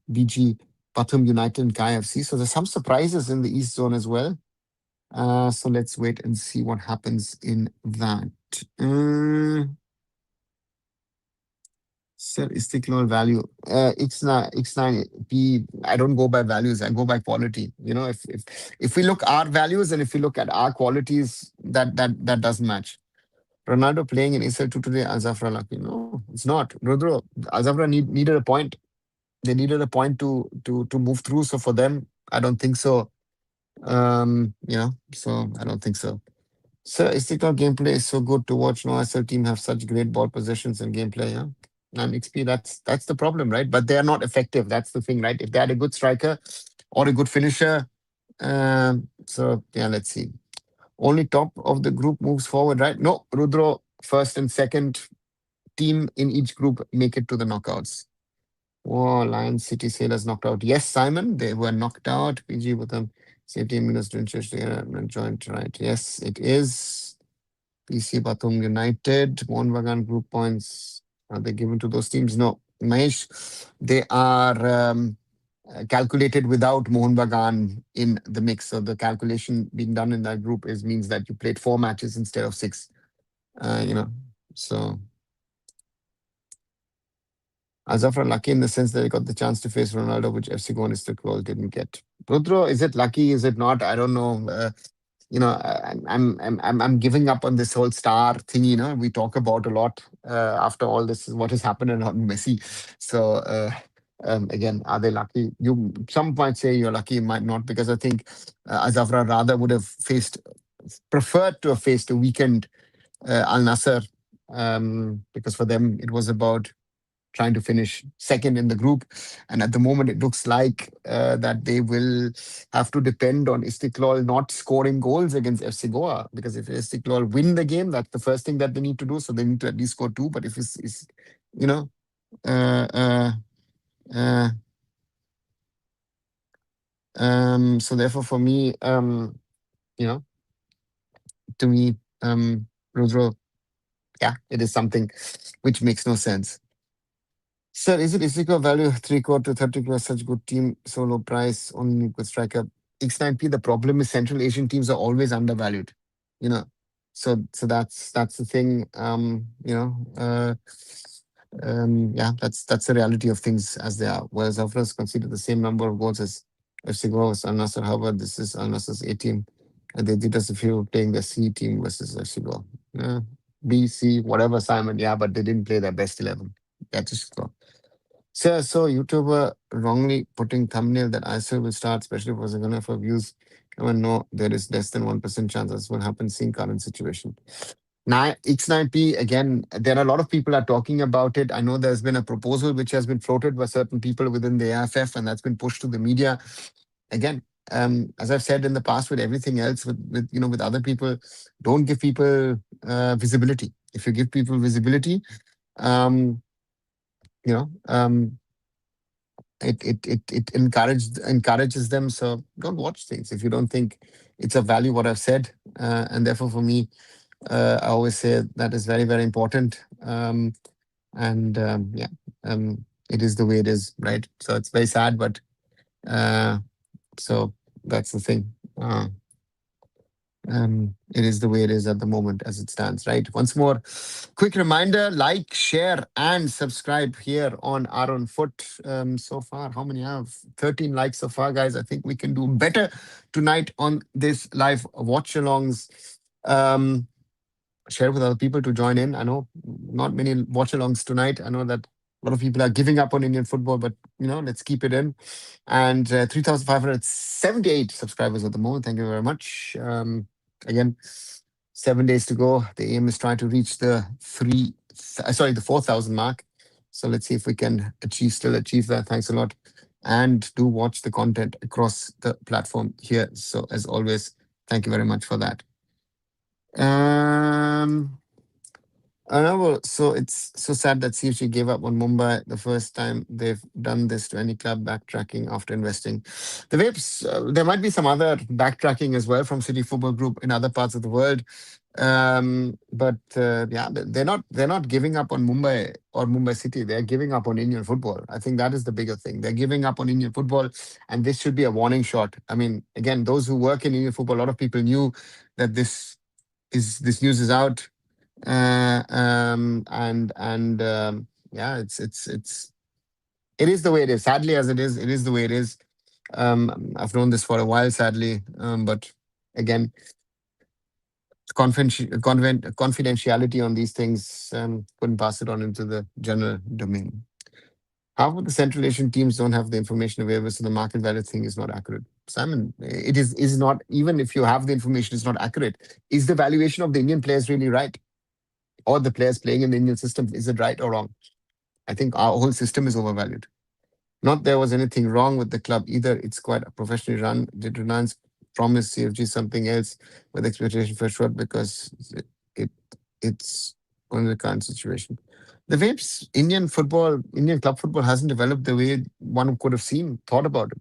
BG Pathum United and Kai FC. So there's some surprises in the East Zone as well. So let's wait and see what happens in that. Uh, Sir, Istiklol value. X9 P. I don't go by values. I go by quality. If we look our values and if we look at our qualities, that doesn't match. Ronaldo playing in SL2 today, Azafra lucky. No, it's not. Rudro, Azafra needed a point. They needed a point to move through. So for them, I don't think so. So I don't think so. Sir, Istiklal gameplay is so good to watch. No SL team have such great ball possessions and gameplay. Yeah, and XP. That's the problem, right? But they are not effective. That's the thing, right? If they had a good striker or a good finisher, so yeah, let's see. Only top of the group moves forward, right? No, Rudro first and second team in each group make it to the knockouts. Oh, Lions City Sailors knocked out. Yes, Simon, they were knocked out. PG with them. Safety minutes to ensure joint, right? Yes, it is. PC Batum United, Mohan group points. Are they given to those teams? No. Mahesh, they are calculated without Mohun Bagan in the mix. So the calculation being done in that group means that you played 4 matches instead of 6. Uh, you know, so Azafra lucky in the sense that he got the chance to face Ronaldo, which FC Goan Istiklal didn't get. Rudro, is it lucky? Is it not? I don't know. I'm giving up on this whole star thing. We talk about a lot after all this, what has happened around Messi. So again, are they lucky? Some might say you're lucky, might not, because I think Azafra rather would have preferred to have faced a weakened Al Nasser, because for them it was about trying to finish second in the group. And at the moment, it looks like that they will have to depend on Istiklal not scoring goals against FC Goa. Because if Istiklal win the game, that's the first thing that they need to do. So they need to at least score 2. But if it's you know, uh, uh, uh, so therefore, for me, you know, to me, Rudro, yeah, it is something which makes no sense. Sir, is it Istiklal value 3 crore to 30 crore such good team, so low price, only good striker? X9P, the problem is Central Asian teams are always undervalued. You know, so that's the thing. Yeah, that's the reality of things as they are. Whereas Afras conceded the same number of goals as FC Goa was Al Nassr. However, this is Al Nassr's A team, and they did us if you were playing the C team versus FC Goa. Yeah, B, C, whatever, Simon. Yeah, but they didn't play their best 11. That's just so I saw YouTuber wrongly putting thumbnail that ISL will start, especially if it was gonna for views. No, there is less than 1% chance that's what happens in current situation. Now, X9P, again, there are a lot of people are talking about it. I know there's been a proposal which has been floated by certain people within the AFF, and that's been pushed to the media. Again, as I've said in the past with everything else, with other people, don't give people visibility. If you give people visibility, um, you know, um, it encourages them. So don't watch things if you don't think it's of value what I've said. And therefore, for me, I always say that is very, very important. And yeah, it is the way it is, right? So it's very sad, but uh, so that's the thing. It is the way it is at the moment as it stands, right? Once more, quick reminder, like, share, and subscribe here on Arun Foot. So far, how many have? 13 likes so far, guys. I think we can do better tonight on this live watch alongs. Um, Share with other people to join in. I know not many watch alongs tonight. I know that a lot of people are giving up on Indian football, but let's keep it in. And 3,578 subscribers at the moment. Thank you very much. Again, 7 days to go. The aim is trying to reach the 4,000 mark. So let's see if we can still achieve that. Thanks a lot. And do watch the content across the platform here. So as always, thank you very much for that. Um, Well, so it's so sad that CFC gave up on Mumbai the first time they've done this to any club, backtracking after investing. The Vapes, there might be some other backtracking as well from City Football Group in other parts of the world. But yeah, they're not giving up on Mumbai or Mumbai City. They're giving up on Indian football. I think that is the bigger thing. They're giving up on Indian football, and this should be a warning shot. I mean, again, those who work in Indian football, a lot of people knew that this news is out, and yeah, it is the way it is. Sadly, as it is the way it is. I've known this for a while, sadly, but again, confidentiality on these things, couldn't pass it on into the general domain. Half of the Central Asian teams don't have the information available, so the market value thing is not accurate. Simon, it is not, even if you have the information, it's not accurate. Is the valuation of the Indian players really right? Or the players playing in the Indian system, is it right or wrong? I think our whole system is overvalued. Not there was anything wrong with the club either. It's quite a professionally run. Did Reliance promise CFG something else with expectation for sure, because it it's only the current situation. The Vapes, Indian club football hasn't developed the way one could have seen, thought about it.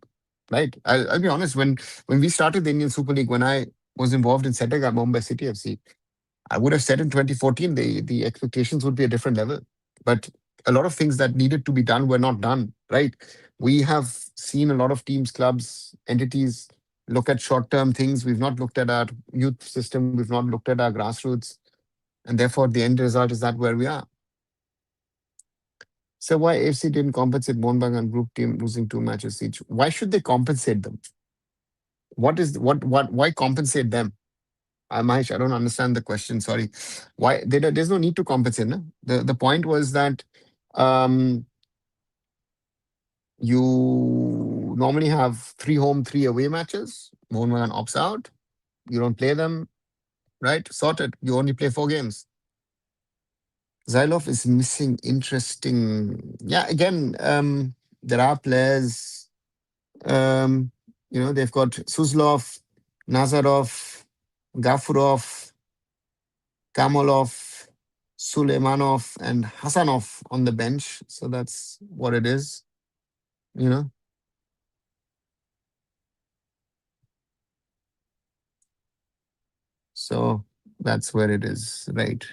Right? I'll be honest. When we started the Indian Super League, when I was involved in setting up Mumbai City FC, I would have said in 2014 the expectations would be a different level. But a lot of things that needed to be done were not done, right? We have seen a lot of teams, clubs, entities look at short-term things. We've not looked at our youth system. We've not looked at our grassroots. And therefore, the end result is that where we are. So why AFC didn't compensate Mohanbagan and group team losing 2 matches each? Why should they compensate them? Why compensate them? Mahesh, I don't understand the question. Sorry. Why there's no need to compensate. No? The point was that um, you normally have 3 home, 3 away matches. Mohun opts out. You don't play them, right? Sorted. You only play 4 games. Zylov is missing interesting. Yeah, again, there are players. Um, they've got Suzlov, Nazarov, Gafurov, Kamolov, Suleimanov, and Hasanov on the bench. So that's what it is, you know. So that's where it is, right?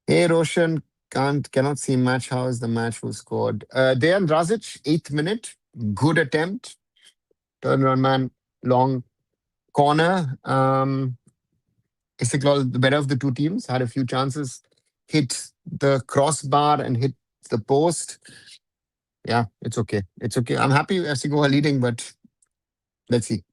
Hey, Roshan, cannot see match. How is the match was scored? Dejan Drazic, 8th minute, good attempt, turnaround man, long corner. Istiklol, the better of the two teams, had a few chances, hit the crossbar and hit the post. Yeah, it's okay. It's okay. I'm happy FC Goa are leading, but let's see.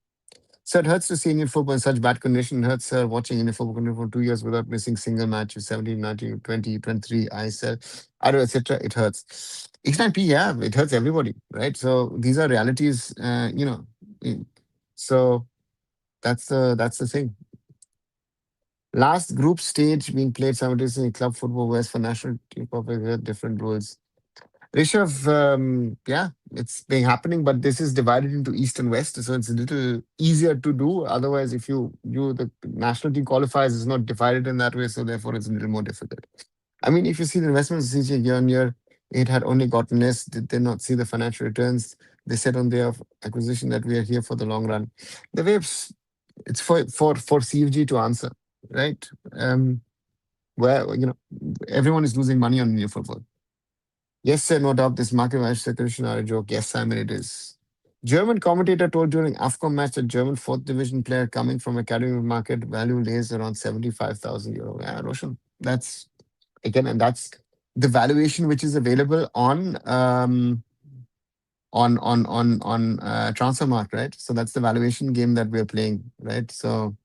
So it hurts to see Indian football in such bad condition. It hurts watching Indian football for 2 years without missing single match of 17, 19, 20, 23, ISL, IDO, etc. It hurts. X9P, yeah, it hurts everybody, right? So these are realities, So that's the thing. Last group stage being played simultaneously in club football, whereas for national team, different rules. Rishabh, yeah, it's been happening, but this is divided into East and West, so it's a little easier to do. Otherwise, if the national team qualifiers is not divided in that way, so therefore it's a little more difficult. I mean, if you see the investments year on year, it had only gotten less. Did they not see the financial returns? They said on their acquisition that we are here for the long run. The waves, it's for CFG to answer, right? Where everyone is losing money on India football. Yes, sir, no doubt this market value speculation are a joke. Yes, Simon, it is. German commentator told during AFCON match that German fourth division player coming from academy market value lays around 75,000 euro. Yeah, Roshan, that's again, and that's the valuation which is available on transfer market, right? So that's the valuation game that we're playing, right? So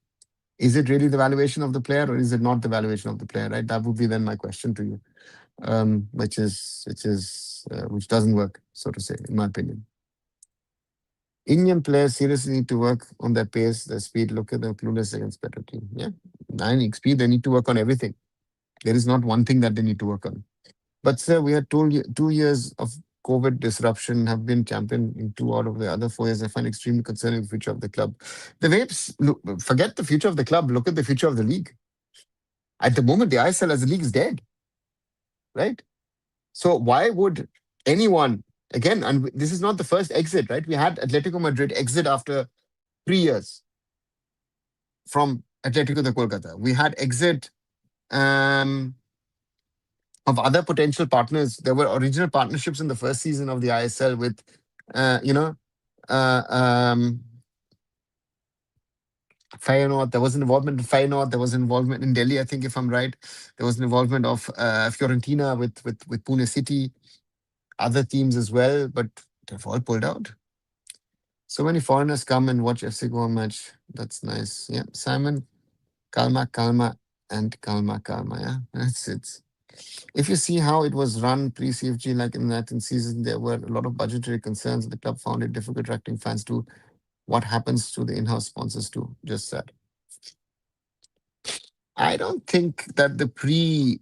is it really the valuation of the player or is it not the valuation of the player, right? That would be then my question to you, which doesn't work, so to say, in my opinion. Indian players seriously need to work on their pace, their speed. Look at them clueless against better team. Yeah, 9 XP. They need to work on everything. There is not one thing that they need to work on. But sir, we had 2 years of COVID disruption, have been champion in 2 out of the other 4 years. I find extremely concerning the future of the club. The Vapes, look, forget the future of the club. Look at the future of the league. At the moment, the ISL as a league is dead, right? So why would anyone again? And this is not the first exit, right? We had Atletico Madrid exit after 3 years from Atletico de Kolkata. We had exit um, of other potential partners. There were original partnerships in the first season of the ISL with, uh, you know, uh, um, Feyenoord. There was an involvement in Feyenoord. There was an involvement in Delhi, I think, if I'm right. There was an involvement of Fiorentina with Pune City, other teams as well, but they've all pulled out. So many foreigners come and watch FC Goa match. That's nice. Yeah, Simon, Kalma, Kalma, and Kalma, Kalma. Yeah, that's it. If you see how it was run pre-CFG, like in that season, there were a lot of budgetary concerns. The club found it difficult attracting fans to what happens to the in-house sponsors too. Just said. I don't think that the pre-CFG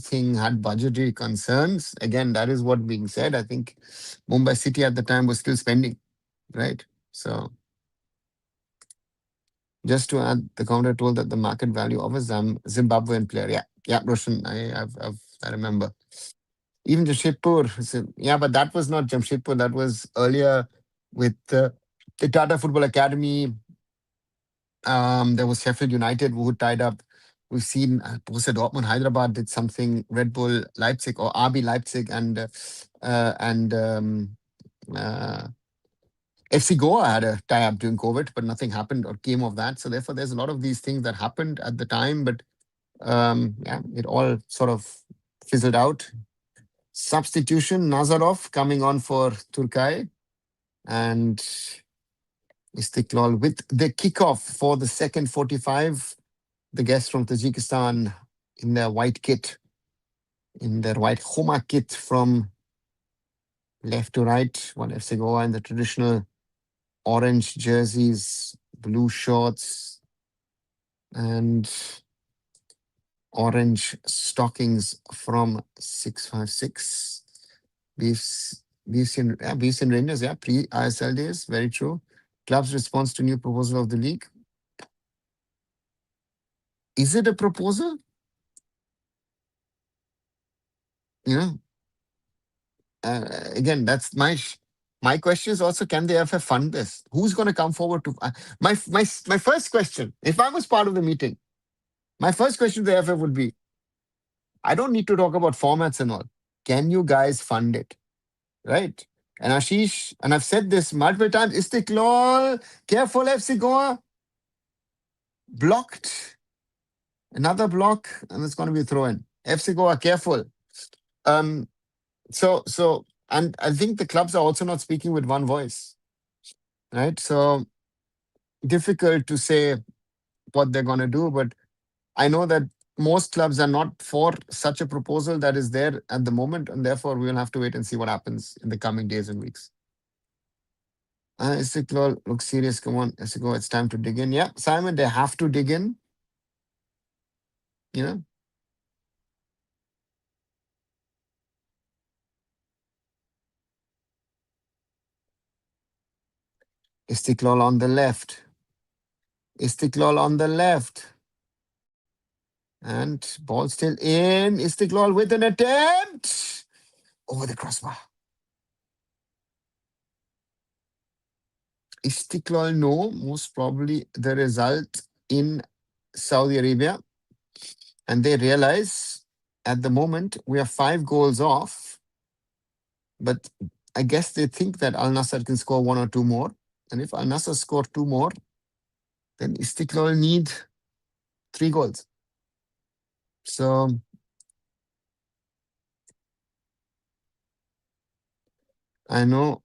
thing had budgetary concerns. Again, that is what being said. I think Mumbai City at the time was still spending, right? So just to add, the counter told that the market value of a Zimbabwean player. Yeah, yeah, Roshan, I remember. Even Jamshedpur, yeah, but that was not Jamshedpur. That was earlier with the Tata Football Academy. There was Sheffield United who tied up. We've seen Borussia Dortmund, Hyderabad did something. Red Bull Leipzig or RB Leipzig and uh, FC Goa had a tie-up during COVID, but nothing happened or came of that. So therefore, there's a lot of these things that happened at the time, but yeah, it all sort of fizzled out. Substitution, Nazarov coming on for Turkay and Istiklol with the kickoff for the second 45. The guests from Tajikistan in their white kit, in their white Homa kit from left to right. One FC Goa in the traditional orange jerseys, blue shorts, and orange stockings from 656. We've seen Rangers, yeah, pre ISL days, very true. Club's response to new proposal of the league. Is it a proposal? You know, again, that's my question is also: can the AFF fund this? Who's going to come forward to my first question? If I was part of the meeting, my first question to the AFF would be: I don't need to talk about formats and all. Can you guys fund it? Right? And Ashish, and I've said this multiple times: Istiklol, careful, FC Goa, blocked. Another block, and it's going to be thrown. FC Goa, careful. Um, and I think the clubs are also not speaking with one voice, right? So difficult to say what they're going to do, but I know that most clubs are not for such a proposal that is there at the moment, and therefore we will have to wait and see what happens in the coming days and weeks. Istiklal looks serious. Come on, Istiklal, it's time to dig in. Yeah, Simon, they have to dig in. You know, Istiklal on the left. Istiklal on the left. And ball still in. Istiklal with an attempt. Over the crossbar. Istiklal, no. Most probably the result in Saudi Arabia. And they realize at the moment we are 5 goals off. But I guess they think that Al Nassr can score 1 or 2 more. And if Al Nassr score 2 more, then Istiklal need 3 goals. So I know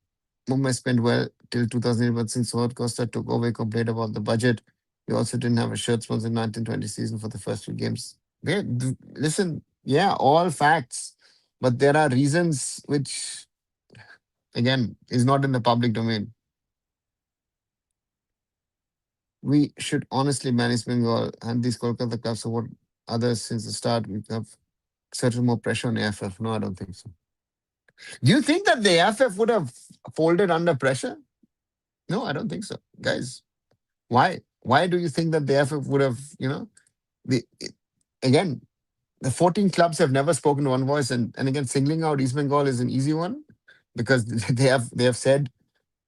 Mumbai spent well till 2008, but since South Costa took over, complained about the budget. We also didn't have a shirt sponsor in 1920 season for the first few games. Listen, yeah, all facts, but there are reasons which, again, is not in the public domain. We should honestly manage Bengal and these Kolkata clubs support others since the start. We have certain more pressure on AFF. No, I don't think so. Do you think that the AFF would have folded under pressure? No, I don't think so. Guys, why? Why do you think that the AFF would have, The, again, the 14 clubs have never spoken to one voice, and again, singling out East Bengal is an easy one because they have said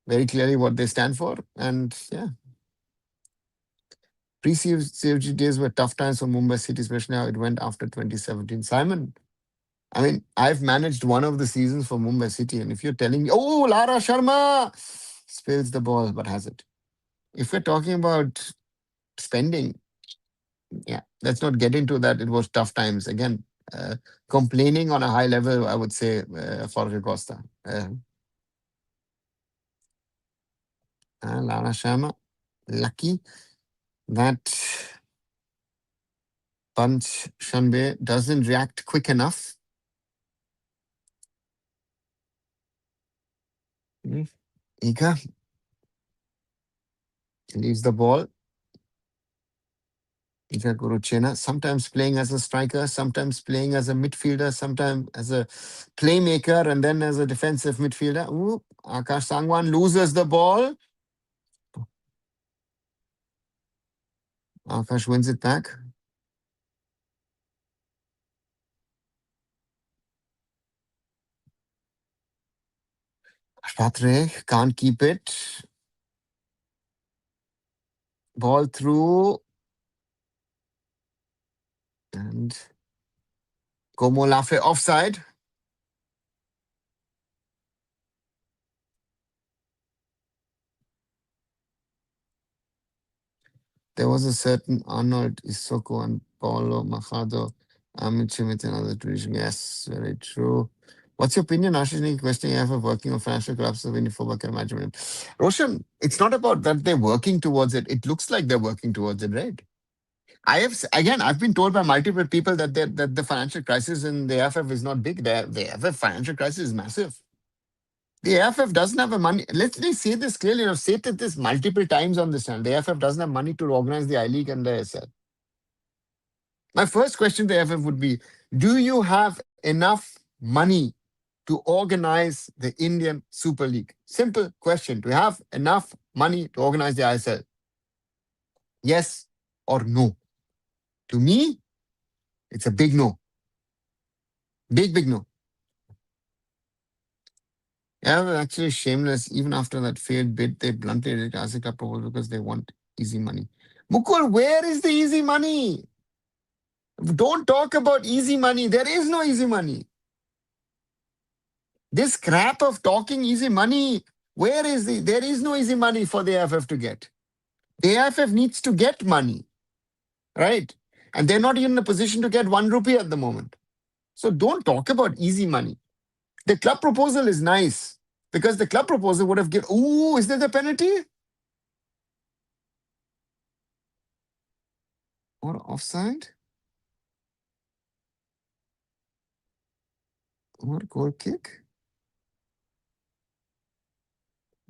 very clearly what they stand for. And yeah, pre-CFG days were tough times for Mumbai City, especially how it went after 2017. Simon, I mean, I've managed one of the seasons for Mumbai City, and if you're telling me, oh, Lara Sharma spills the ball, but has it? If we're talking about spending, yeah, let's not get into that. It was tough times. Again, uh, complaining on a high level, I would say, Jorge Costa. Lara Sharma, lucky that Punch Shanbe doesn't react quick enough. Mm. Ika leaves the ball. Ika Guruchena, sometimes playing as a striker, sometimes playing as a midfielder, sometimes as a playmaker, and then as a defensive midfielder. Ooh, Akash Sangwan loses the ball. Akash wins it back. Patre can't keep it. Ball through. And Komolafe offside. There was a certain Arnold Isoko and Paulo Machado Amichimit and other tradition. Yes, very true. What's your opinion, Ashish? Questioning if working on financial collapse of Indian football can imagine. Roshan, it's not about that they're working towards it. It looks like they're working towards it, right? Again, I've been told by multiple people that the financial crisis in the AFF is not big. The AFF financial crisis is massive. The AFF doesn't have a money. Let me say this clearly. I've stated this multiple times on this channel. The AFF doesn't have money to organize the I League and the SL. My first question to the AFF would be: do you have enough money to organize the Indian Super League? Simple question. Do you have enough money to organize the ISL? Yes or no? To me, it's a big no. Big no. Yeah, well, actually shameless. Even after that failed bid, they bluntly rejected Asika proposal because they want easy money. Mukul, where is the easy money? Don't talk about easy money. There is no easy money. This crap of talking easy money, there is no easy money for the AFF to get. The AFF needs to get money, right? And they're not even in a position to get 1 rupee at the moment. So don't talk about easy money. The club proposal is nice because the club proposal would have given, ooh, is there the penalty? Or offside? Or goal kick?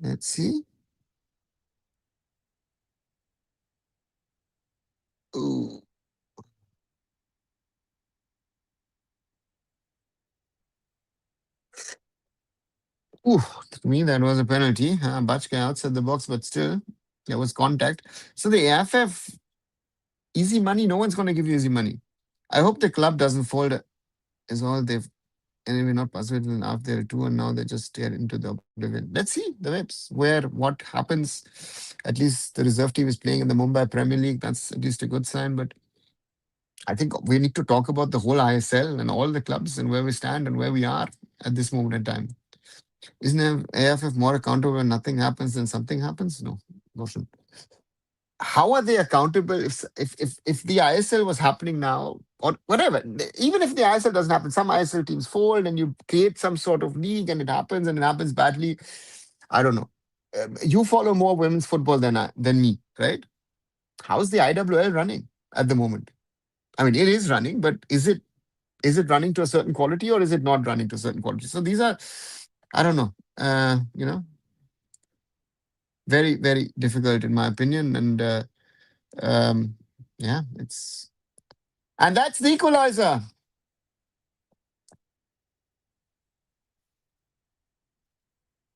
Let's see. Ooh. Ooh, to me, that was a penalty. Bachke outside the box, but still, there was contact. So the AFF, easy money, no one's going to give you easy money. I hope the club doesn't fold, is all they've anyway not participated out there too, and now they just stare into the oblivion. Let's see the webs where what happens. At least the reserve team is playing in the Mumbai Premier League. That's at least a good sign. But I think we need to talk about the whole ISL and all the clubs and where we stand and where we are at this moment in time. Isn't AFF more accountable when nothing happens than something happens? No, notion. How are they accountable if the ISL was happening now or whatever? Even if the ISL doesn't happen, some ISL teams fold and you create some sort of league and it happens badly. I don't know. You follow more women's football than me, right? How's the IWL running at the moment? I mean, it is running, but is it running to a certain quality or is it not running to a certain quality? So these are, I don't know. Very very difficult in my opinion, and um, yeah, it's and that's the equalizer.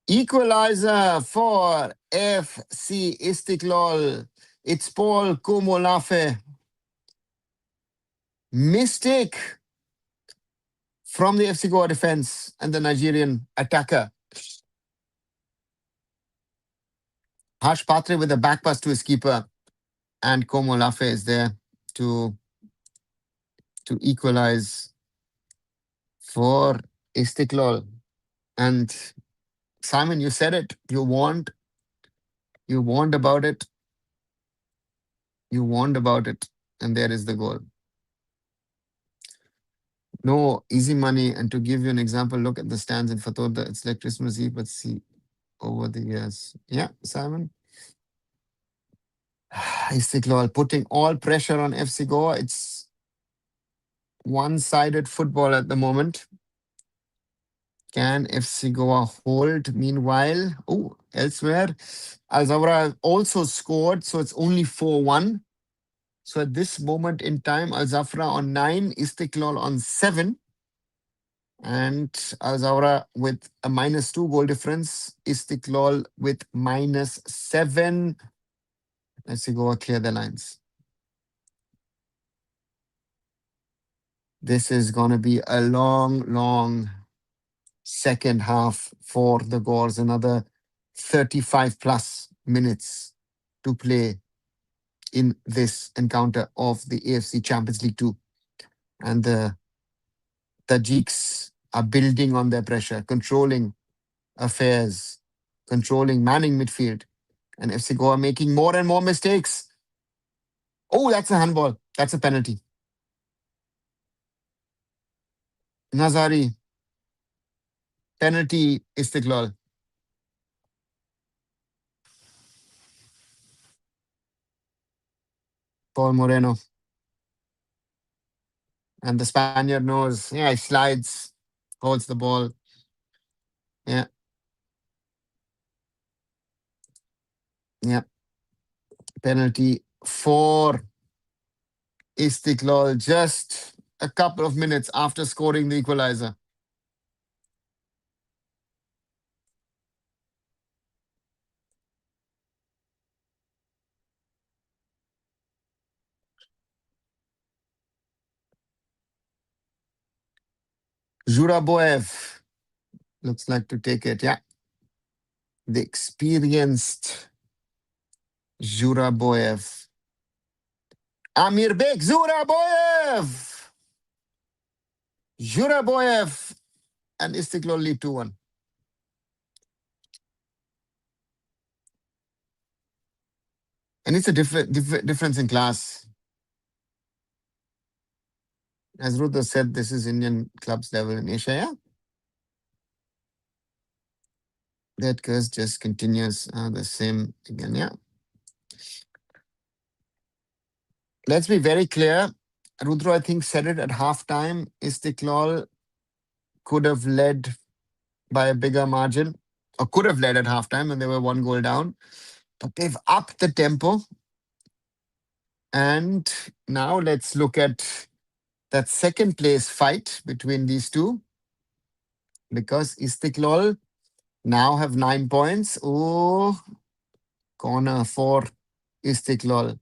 Equalizer for FC Istiklol. It's Paul Komolafe. Mistake from the FC Goa defense and the Nigerian attacker. Harsh Patre with a back pass to his keeper. And Komo Lafe is there to equalize for Istiklol. And Simon, you said it. You warned about it. You warned about it. And there is the goal. No easy money. And to give you an example, look at the stands in Fatorda. It's like Christmas Eve, but see over the years. Yeah, Simon. Istiklol putting all pressure on FC Goa. It's one-sided football at the moment. Can FC Goa hold? Meanwhile, elsewhere, Al Zawra also scored, so it's only 4-1. So at this moment in time, Al Zafra on 9, Istiklol on 7. And Al Zawra with a -2 goal difference, Istiklol with -7. Let's see, Goa clear the lines. This is going to be a long second half for the Gores. Another 35 plus minutes to play in this encounter of the AFC Champions League 2. And the Tajiks are building on their pressure, controlling affairs, manning midfield. And FC Goa making more and more mistakes. Oh, that's a handball. That's a penalty. Nazari. Penalty, Istiklol. Paul Moreno. And the Spaniard knows. Yeah, he slides, holds the ball. Yeah. Yeah. Penalty for Istiklol just a couple of minutes after scoring the equalizer. Zhuraboev looks like to take it. Yeah. The experienced Zhuraboev. Amir Bek, Zhuraboev! Zhuraboev and Istiklol lead 2-1. And it's a difference in class. As Rudra said, this is Indian clubs level in Asia, yeah? That curse just continues the same again, yeah? Let's be very clear. Rudra, I think, said it at halftime. Istiklol could have led by a bigger margin, or could have led at halftime when they were 1 goal down. But they've upped the tempo. And now let's look at that second place fight between these two. Because Istiklol now have 9 points. Oh, corner for Istiklol.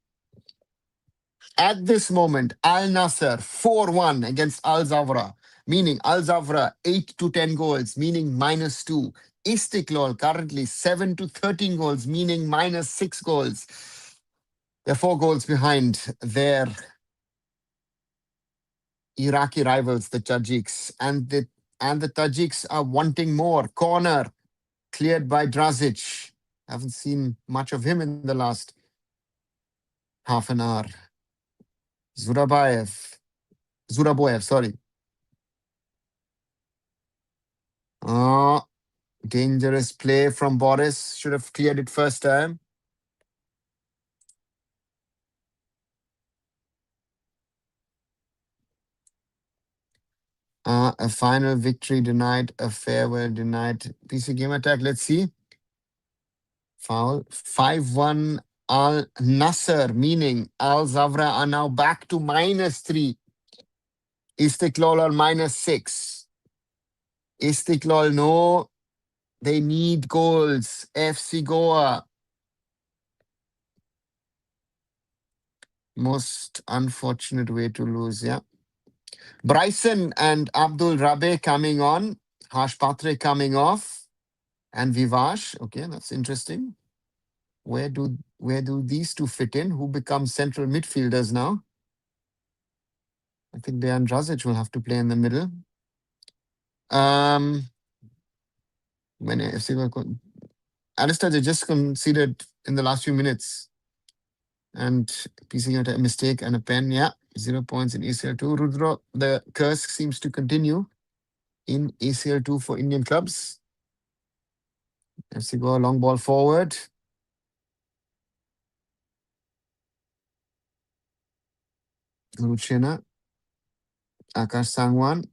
At this moment, Al Nasser 4-1 against Al Zawra, meaning Al Zawra 8 to 10 goals, meaning -2. Istiklol currently 7 to 13 goals, meaning -6 goals. They're 4 goals behind their Iraqi rivals, the Tajiks. And the Tajiks are wanting more. Corner cleared by Drazic. Haven't seen much of him in the last half an hour. Zuraboev, sorry. Oh, dangerous play from Boris. Should have cleared it first time. A final victory denied, a farewell denied. PC game attack, let's see. Foul. 5-1 Al Nasser, meaning Al Zawra are now back to -3. Istiklol are -6. Istiklol, no, they need goals. FC Goa. Most unfortunate way to lose, yeah. Bryson and Abdul Rabe coming on. Harsh Patre coming off. And Vivash. Okay, that's interesting. Where do these two fit in? Who becomes central midfielders now? I think Dejan Drazic will have to play in the middle. When FC Alistair, they just conceded in the last few minutes. And PC got a mistake and a pen. Yeah, 0 points in ACL2. Rudra, the curse seems to continue in ACL2 for Indian clubs. FC Goa, long ball forward. Guruchena. Akash Sangwan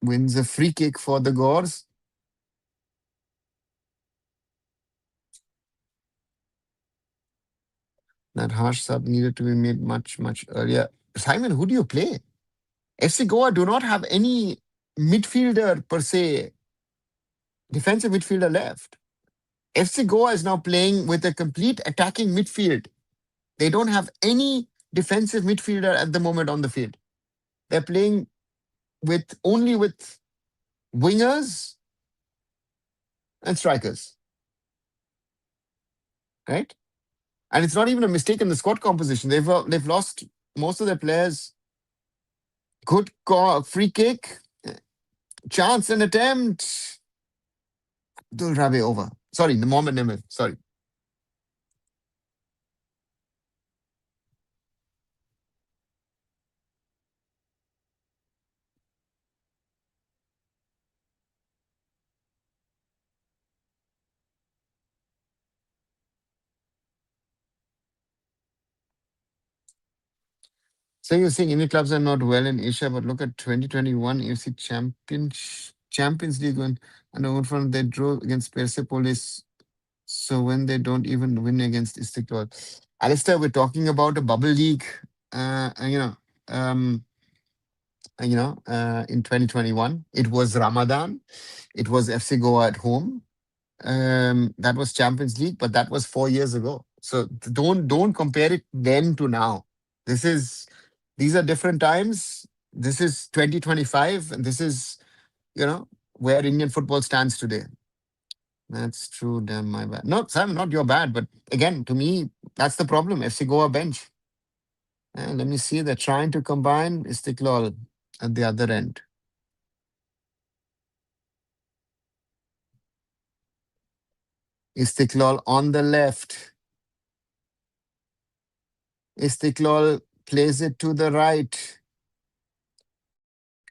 wins a free kick for the Gores. That harsh sub needed to be made much, much earlier. Simon, who do you play? FC Goa do not have any midfielder per se, defensive midfielder left. FC Goa is now playing with a complete attacking midfield. They don't have any defensive midfielder at the moment on the field. They're playing only with wingers and strikers. Right? And it's not even a mistake in the squad composition. They've lost most of their players. Good call, free kick, chance and attempt. Abdul Rabe over. Sorry, Mohamed Nemir. Sorry. So you're saying Indian clubs are not well in Asia, but look at 2021 AFC Champions League when under front they drew against Persepolis. So when they don't even win against Istiklol. Alistair, we're talking about a bubble league, um, in 2021. It was Ramadan. It was FC Goa at home. That was Champions League, but that was 4 years ago. So don't compare it then to now. These are different times. This is 2025, and this is where Indian football stands today. That's true. Damn, my bad. No, Sam, not your bad, but again, to me, that's the problem. FC Goa bench. Let me see. They're trying to combine Istiklol at the other end. Istiklol on the left. Istiklol plays it to the right.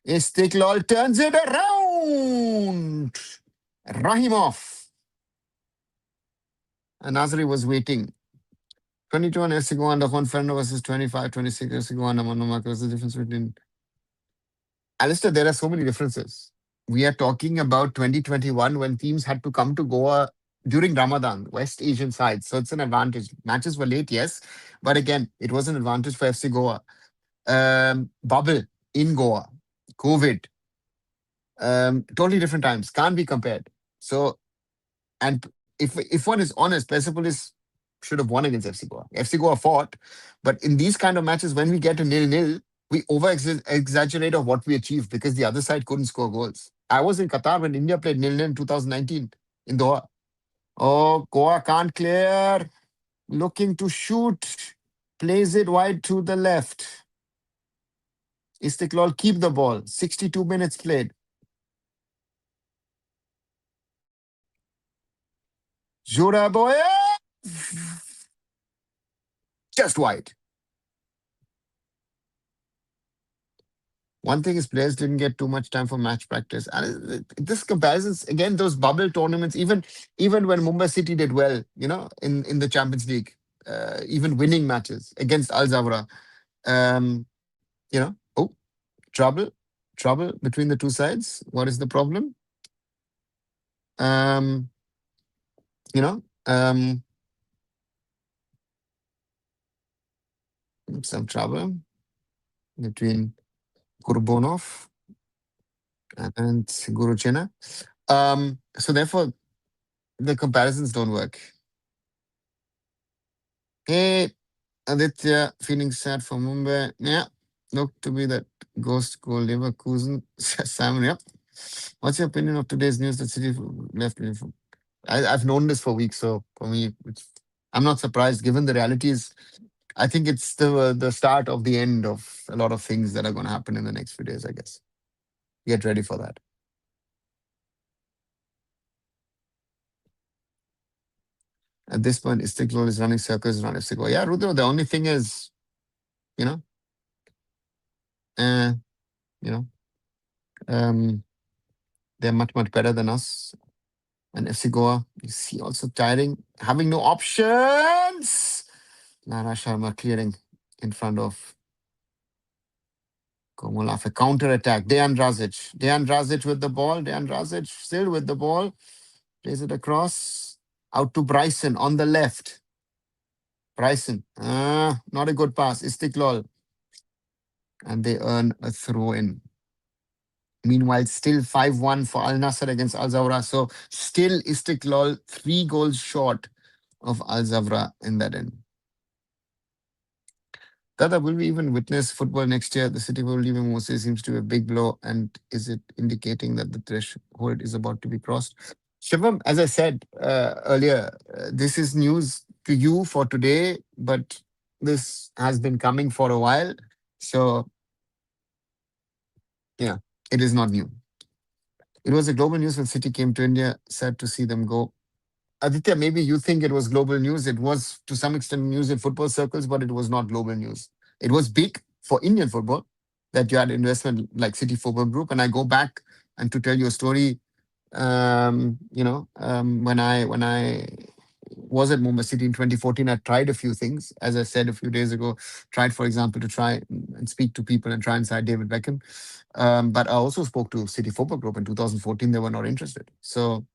Istiklol turns it around. Rahimov. And Nazari was waiting. 22 on FC Goa under Fatorda versus 25, 26 FC Goa under Monomark. What's the difference between... Alistair, there are so many differences. We are talking about 2021 when teams had to come to Goa during Ramadan, West Asian sides. So it's an advantage. Matches were late, yes. But again, it was an advantage for FC Goa. Bubble in Goa. COVID. Totally different times. Can't be compared. So, and if one is honest, Persepolis should have won against FC Goa. FC Goa fought. But in these kind of matches, when we get to 0-0, we over-exaggerate of what we achieved because the other side couldn't score goals. I was in Qatar when India played 0-0 in 2019 in Doha. Oh, Goa can't clear. Looking to shoot. Plays it wide to the left. Istiklol keep the ball. 62 minutes played. Joraboyev. Just wide. One thing is players didn't get too much time for match practice. And this comparisons, again, those bubble tournaments, even when Mumbai City did well, in the Champions League, even winning matches against Al Zawra, oh, trouble between the two sides. What is the problem? Um, you know, um, some trouble between Kurbonov and Guruchena. So therefore, the comparisons don't work. Hey, Aditya, feeling sad for Mumbai. Yeah, Look to be that ghost goal Leverkusen. Simon, yep. What's your opinion of today's news that City left? I've known this for weeks, so for me, I'm not surprised given the realities. I think it's the start of the end of a lot of things that are going to happen in the next few days, I guess. Get ready for that. At this point, Istiklol is running circles around FC. Yeah, Rudra, the only thing is, you know, uh, you know, um, they're much, much better than us. And FC Goa, you see, also tiring, having no options. Lara Sharma clearing in front of Komolaf. A counter attack. Dejan Drazic. Dejan Drazic with the ball. Dejan Drazic still with the ball. Plays it across. Out to Bryson on the left. Bryson. Not a good pass. Istiklol. And they earn a throw in. Meanwhile, still 5-1 for Al Nasser against Al Zawra. So still Istiklol 3 goals short of Al Zawra in that end. Dada, will we even witness football next year? The city will leaving Moses seems to be a big blow. And is it indicating that the threshold is about to be crossed? Shivam, as I said earlier, this is news to you for today, but this has been coming for a while. So, yeah, it is not new. It was a global news when City came to India. Sad to see them go. Aditya, maybe you think it was global news. It was to some extent news in football circles, but it was not global news. It was big for Indian football that you had investment like City Football Group. And I go back and to tell you a story. When I was at Mumbai City in 2014, I tried a few things. As I said a few days ago, tried, for example, to try and speak to people and try and sign David Beckham. But I also spoke to City Football Group in 2014. They were not interested. So,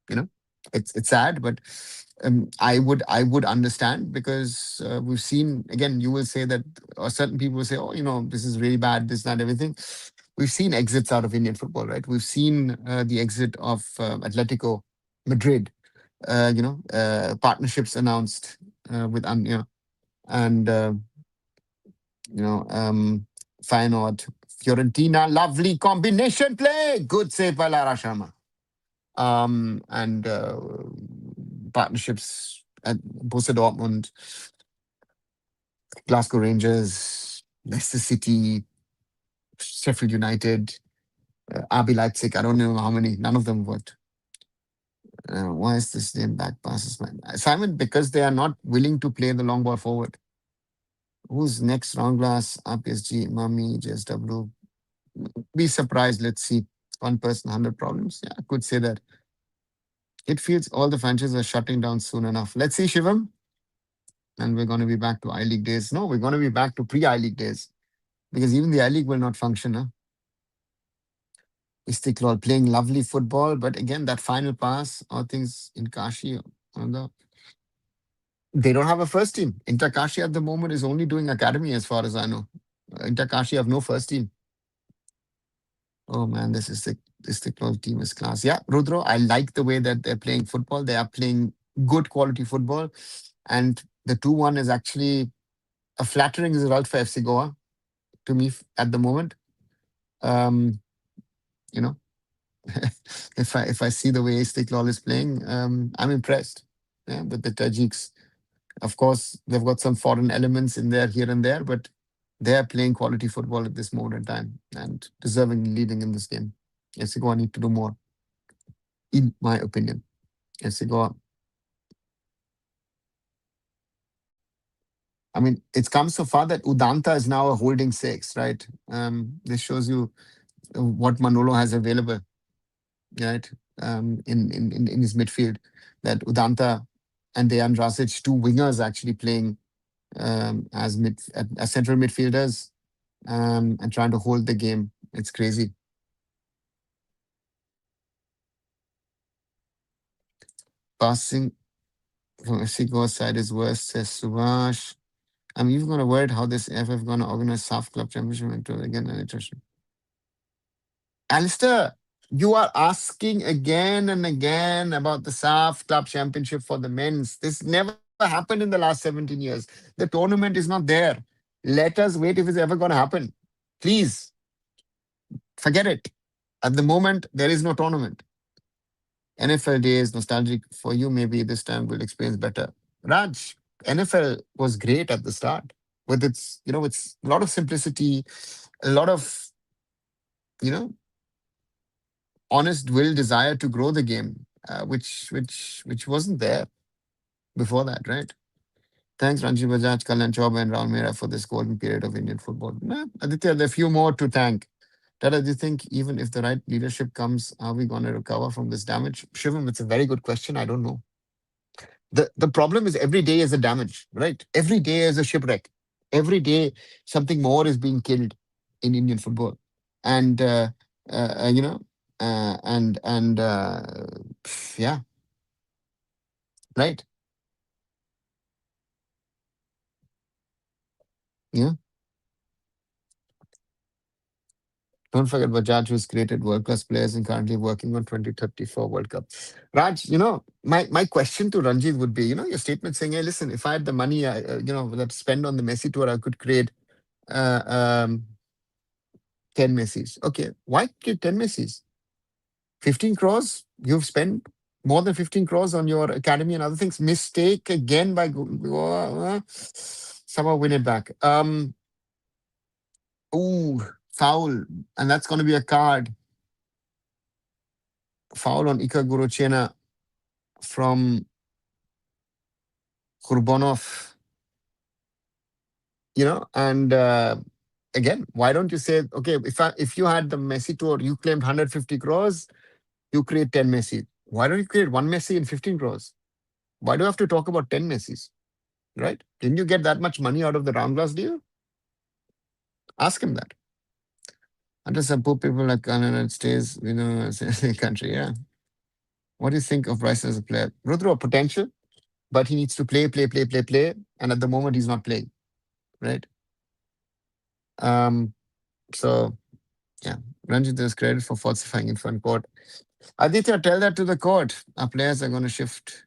you know, it's sad, but I would understand because we've seen again. You will say that, or certain people will say, "Oh, this is really bad. This, that, everything." We've seen exits out of Indian football, right? We've seen the exit of Atletico Madrid. Partnerships announced with and Feyenoord, Fiorentina. Lovely combination play. Good save by Lara Sharma. And partnerships at Borussia Dortmund, Glasgow Rangers, Leicester City, Sheffield United, RB Leipzig. I don't know how many. None of them worked. Why is this name back passes, man? Simon, because they are not willing to play the long ball forward. Who's next? Round glass, RPSG, Mami, JSW. Be surprised. Let's see. One person, 100 problems. Yeah, I could say that. It feels all the franchises are shutting down soon enough. Let's see, Shivam. And we're going to be back to I League days. No, we're going to be back to pre I League days because even the I League will not function. Huh? Istiklal playing lovely football, but again, that final pass, all things in Kashi, they don't have a first team. Inter Kashi at the moment is only doing academy, as far as I know. Inter Kashi have no first team. Oh man, this Istiklal team is class. Yeah, Rudro, I like the way that they're playing football. They are playing good quality football, and the 2-1 is actually a flattering result for FC Goa to me at the moment. Um, you know, if I see the way Istiklal is playing, I'm impressed. Yeah, but the Tajiks, of course, they've got some foreign elements in there here and there, but they are playing quality football at this moment in time and deserving leading in this game. FC Goa need to do more, in my opinion. FC Goa. I mean, it's come so far that Udanta is now a holding six, right? This shows you what Manolo has available, right? In his midfield, that Udanta and Dejan Rasic, 2 wingers actually playing as central midfielders and trying to hold the game. It's crazy. Passing from FC Goa side is worse, says Subhash. I'm even going to worry how this FF going to organize SAF Club Championship into again an attrition. Alistair, you are asking again and again about the SAF Club Championship for the men's. This never happened in the last 17 years. The tournament is not there. Let us wait if it's ever going to happen. Please forget it. At the moment, there is no tournament. NFL day is nostalgic for you. Maybe this time we'll experience better. Raj, NFL was great at the start with its, it's a lot of simplicity, a lot of, you know, honest will, desire to grow the game, which wasn't there before that, right? Thanks, Ranji Bajaj, Kalyan Chauba, and Raul Mehra for this golden period of Indian football. Nah, Aditya, there are a few more to thank. Tara, do you think even if the right leadership comes, are we going to recover from this damage? Shivam, it's a very good question. I don't know. The problem is every day is a damage, right? Every day is a shipwreck. Every day something more is being killed in Indian football, and you know, and yeah, right, yeah. Don't forget Bajaj, who's created world-class players and currently working on 2034 World Cup. Raj, my question to Ranjit would be, your statement saying, hey, listen, if I had the money, that to spend on the Messi tour, I could create uh, um, 10 Messis. Okay, why create 10 Messis? 15 crores? You've spent more than 15 crores on your academy and other things. Mistake again by somehow win it back. Ooh, foul. And that's going to be a card. Foul on Ika Guruchena from Kurbanov, and again, why don't you say, okay, if you had the Messi tour, you claimed 150 crores, you create 10 Messi. Why don't you create one Messi and 15 crores? Why do you have to talk about 10 Messis? Right? Didn't you get that much money out of the round glass deal? Ask him that. Until some poor people like Canada stays, country. Yeah. What do you think of Bryson as a player? Rudra, potential, but he needs to play, play, play, play, play. And at the moment, he's not playing. Right? Um, so yeah, Ranjit is credited for falsifying in front court. Aditya, tell that to the court. Our players are going to shift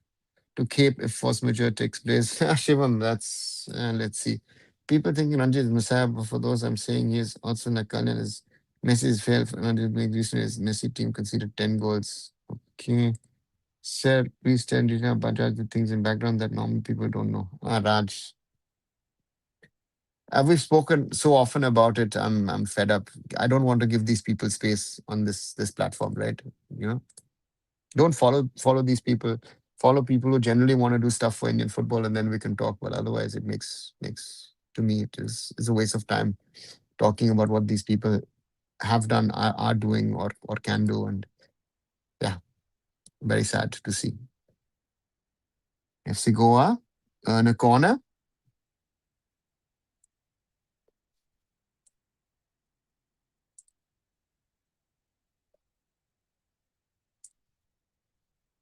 to Cape if force majeure takes place. Shivam, that's, let's see. People thinking Ranjit is Messiah, but for those I'm saying he is also like Kalyan is Messi's failed. Ranjit being recently his Messi team conceded 10 goals. Okay. Sir, please tell Rina Bajaj the things in background that normal people don't know. Raj. We've spoken so often about it. I'm fed up. I don't want to give these people space on this platform, right? You know, don't follow these people. Follow people who generally want to do stuff for Indian football, and then we can talk. But otherwise, it makes to me it is a waste of time talking about what these people have done, are doing, or can do. And yeah, very sad to see. FC Goa in a corner.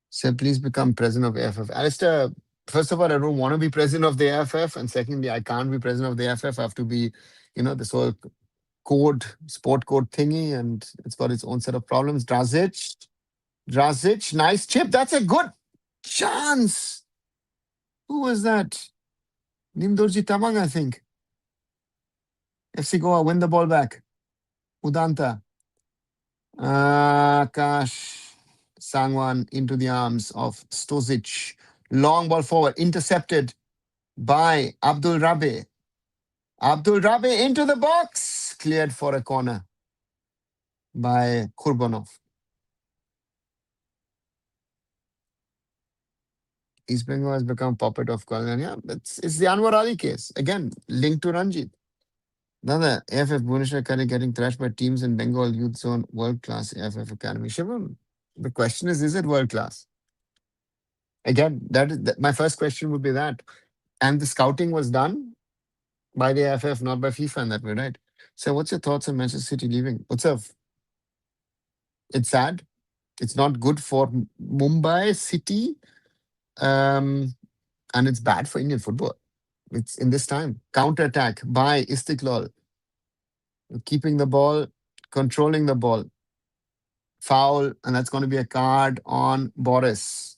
So please become president of AFF. Alistair, first of all, I don't want to be president of the AFF. And secondly, I can't be president of the AFF. I have to be, this whole sport code thingy, and it's got its own set of problems. Drazic, nice chip. That's a good chance. Who was that? Nimdorji Tamang, I think. FC Goa win the ball back. Udanta. Akash Sangwan into the arms of Stozic. Long ball forward, intercepted by Abdul Rabe. Abdul Rabe into the box. Cleared for a corner by Kurbanov. East Bengal has become puppet of Kalyan. Yeah, it's the Anwar Ali case. Again, linked to Ranjit. Another AFF Bhubaneswar Academy getting thrashed by teams in Bengal Youth Zone World Class AFF Academy. Shivam, the question is it world class? Again, my first question would be that. And the scouting was done by the AFF, not by FIFA in that way, right? So what's your thoughts on Manchester City leaving? It's sad. It's not good for Mumbai City. Um, and it's bad for Indian football. It's in this time. Counter attack by Istiklol, keeping the ball, controlling the ball. Foul, and that's going to be a card on Boris.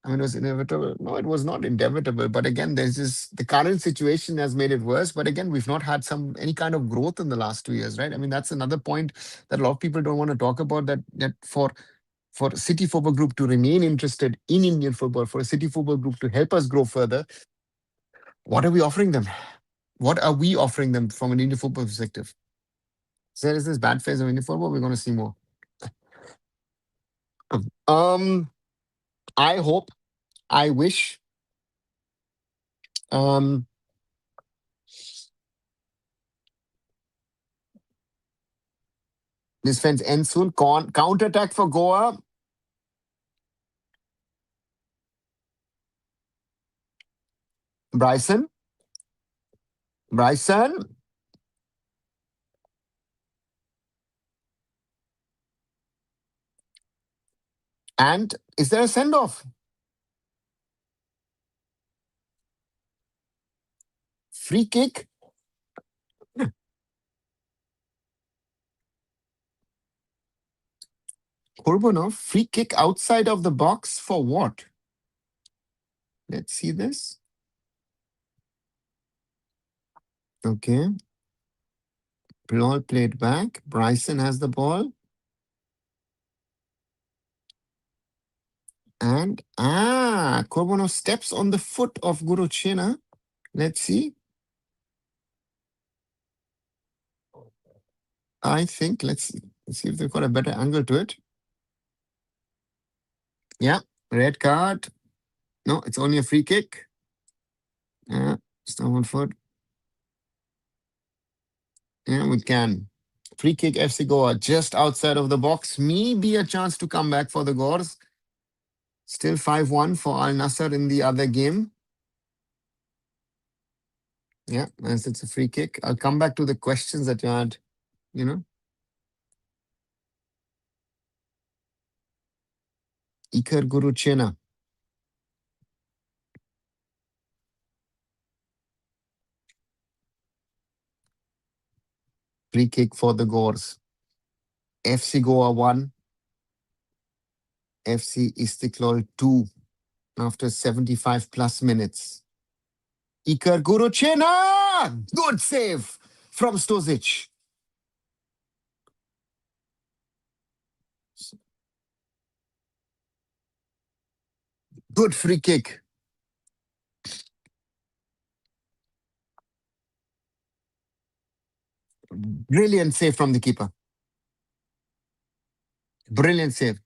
I mean, it was inevitable. No, it was not inevitable. But again, there's this, the current situation has made it worse. But again, we've not had any kind of growth in the last 2 years, right? I mean, that's another point that a lot of people don't want to talk about. That for City Football Group to remain interested in Indian football, for a City Football Group to help us grow further, what are we offering them? What are we offering them from an Indian football perspective? So there is this bad phase of Indian football. We're going to see more. Um, I hope, I wish, um, this fence ends soon. Counter attack for Goa. Bryson. Bryson. And is there a send off? Free kick. Kurbanov, free kick outside of the box for what? Let's see this. Okay. Ball played back. Bryson has the ball. And Kurbanov steps on the foot of Guruchena. Let's see. I think let's see if they've got a better angle to it. Yeah, red card. No, it's only a free kick. Yeah, still on foot. Yeah, we can. Free kick FC Goa just outside of the box. Maybe a chance to come back for the Gores. Still 5-1 for Al Nassr in the other game. Yeah, as it's a free kick. I'll come back to the questions that you had, you know. Iker Guruchena. Free kick for the Gores. FC Goa 1. FC Istiklol 2 after 75 plus minutes. Iker Guruchena! Good save from Stozic. Good free kick. Brilliant save from the keeper. Brilliant save.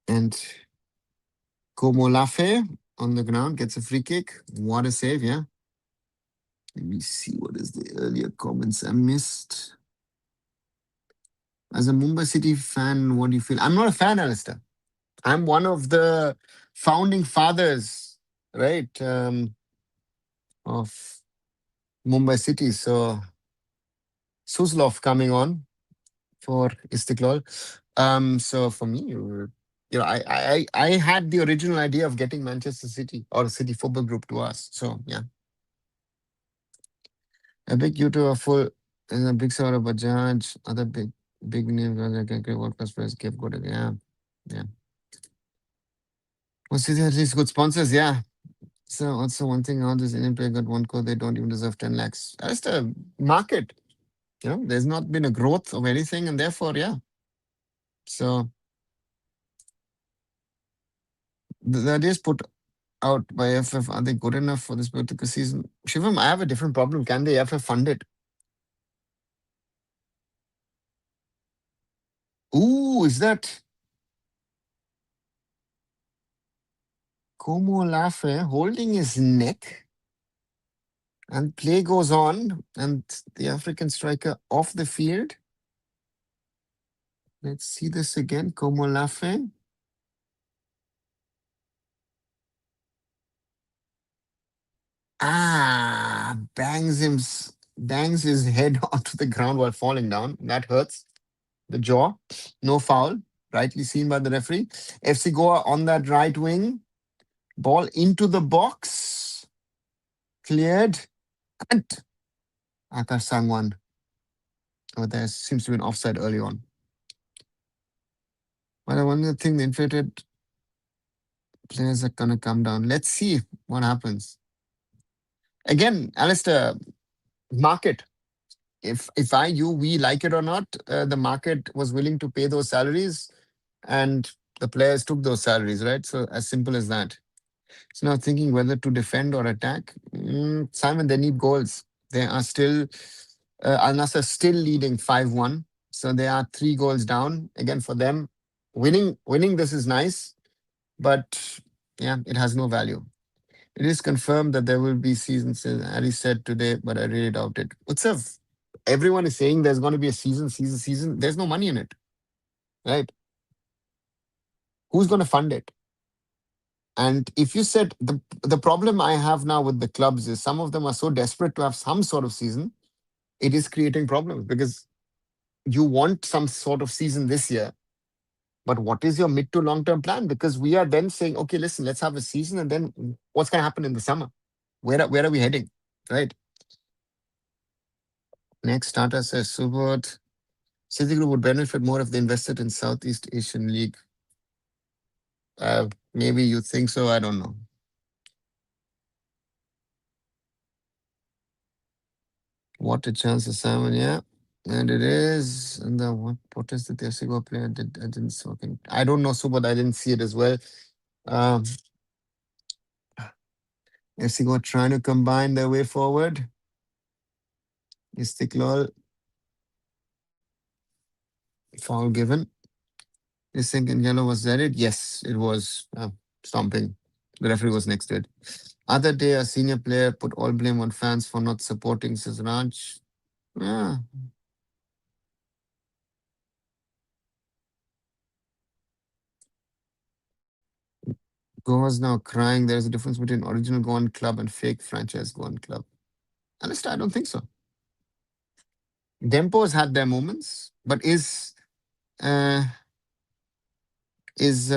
And Komolafe on the ground gets a free kick. What a save, yeah. Let me see what is the earlier comments I missed. As a Mumbai City fan, what do you feel? I'm not a fan, Alistair. I'm one of the founding fathers, right, of Mumbai City. So Suslov coming on for Istiklol. So for me, I had the original idea of getting Manchester City or City Football Group to us. So yeah, a big YouTube, a full, and a big sort of Bajaj, other big names like World Class players, kept good. Yeah, yeah. Well, City has these good sponsors. Yeah. So also one thing, all this Indian player got one code, they don't even deserve 10 lakhs. That's the market. There's not been a growth of anything, and therefore, yeah. So the ideas put out by FF, are they good enough for this particular season? Shivam, I have a different problem. Can the FF fund it? Ooh, is that Como Lafe holding his neck? And play goes on, and the African striker off the field. Let's see this again. Como Lafe. Bangs his head onto the ground while falling down. That hurts the jaw. No foul. Rightly seen by the referee. FC Goa on that right wing. Ball into the box. Cleared. And Akash Sangwan. Oh, there seems to be an offside early on. But I wonder think the inflated players are gonna come down. Let's see what happens. Again, Alistair, market. If we like it or not, the market was willing to pay those salaries, and the players took those salaries, right? So as simple as that. So now thinking whether to defend or attack. Simon, they need goals. They are still Al Nassr still leading 5-1. So they are 3 goals down. Again, for them, winning this is nice, but yeah, it has no value. It is confirmed that there will be seasons, as Ali said today, but I really doubt it. Utsav, everyone is saying there's going to be a season. There's no money in it, right? Who's going to fund it? And if you said the problem I have now with the clubs is some of them are so desperate to have some sort of season, it is creating problems because you want some sort of season this year, but what is your mid to long term plan? Because we are then saying, okay, listen, let's have a season, and then what's going to happen in the summer? Where are we heading, right? Next starter says Subot. Citigroup would benefit more if they invested in Southeast Asian League. Maybe you think so. I don't know. What a chance, Simon. Yeah. And it is. And the what is the FC Goa player? I didn't fucking. I don't know, Subot. I didn't see it as well. Um, FC Goa trying to combine their way forward. Istiklol, foul given. You think in yellow was that it? Yes, it was stomping. The referee was next to it. Other day, a senior player put all blame on fans for not supporting, says Raj. Yeah. Goa's now crying. There's a difference between original Goan club and fake franchise Goan club. Honestly, I don't think so. Dempo's had their moments, but uh, is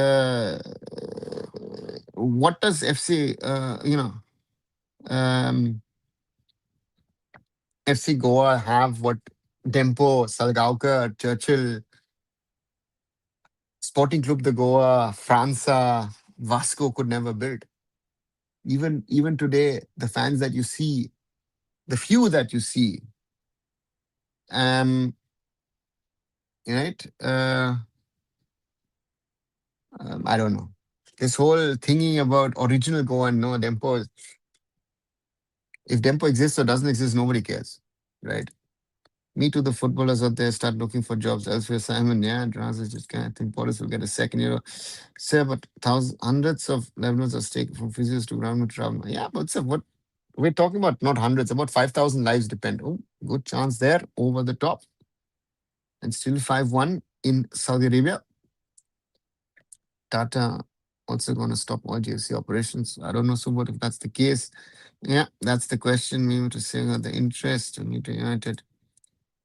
what does FC um, FC Goa have what Dempo, Salgaocar, Churchill, Sporting Club de Goa, França, Vasco could never build. Even today, the fans that you see, the few that you see, um, right? I don't know. This whole thinking about original Goa and no Dempo. If Dempo exists or doesn't exist, nobody cares, right? Me too. The footballers out there start looking for jobs elsewhere. Simon, yeah, Draz just kind of think Boris will get a second year. Sir, but hundreds of Lebanese are taken from physios to ground travel. Yeah, but sir, what we're talking about, not hundreds, about 5,000 lives depend. Oh, good chance there over the top. And still 5-1 in Saudi Arabia. Tata also going to stop all GFC operations. I don't know, so what if that's the case? Yeah, that's the question. We were to say the interest to meet United.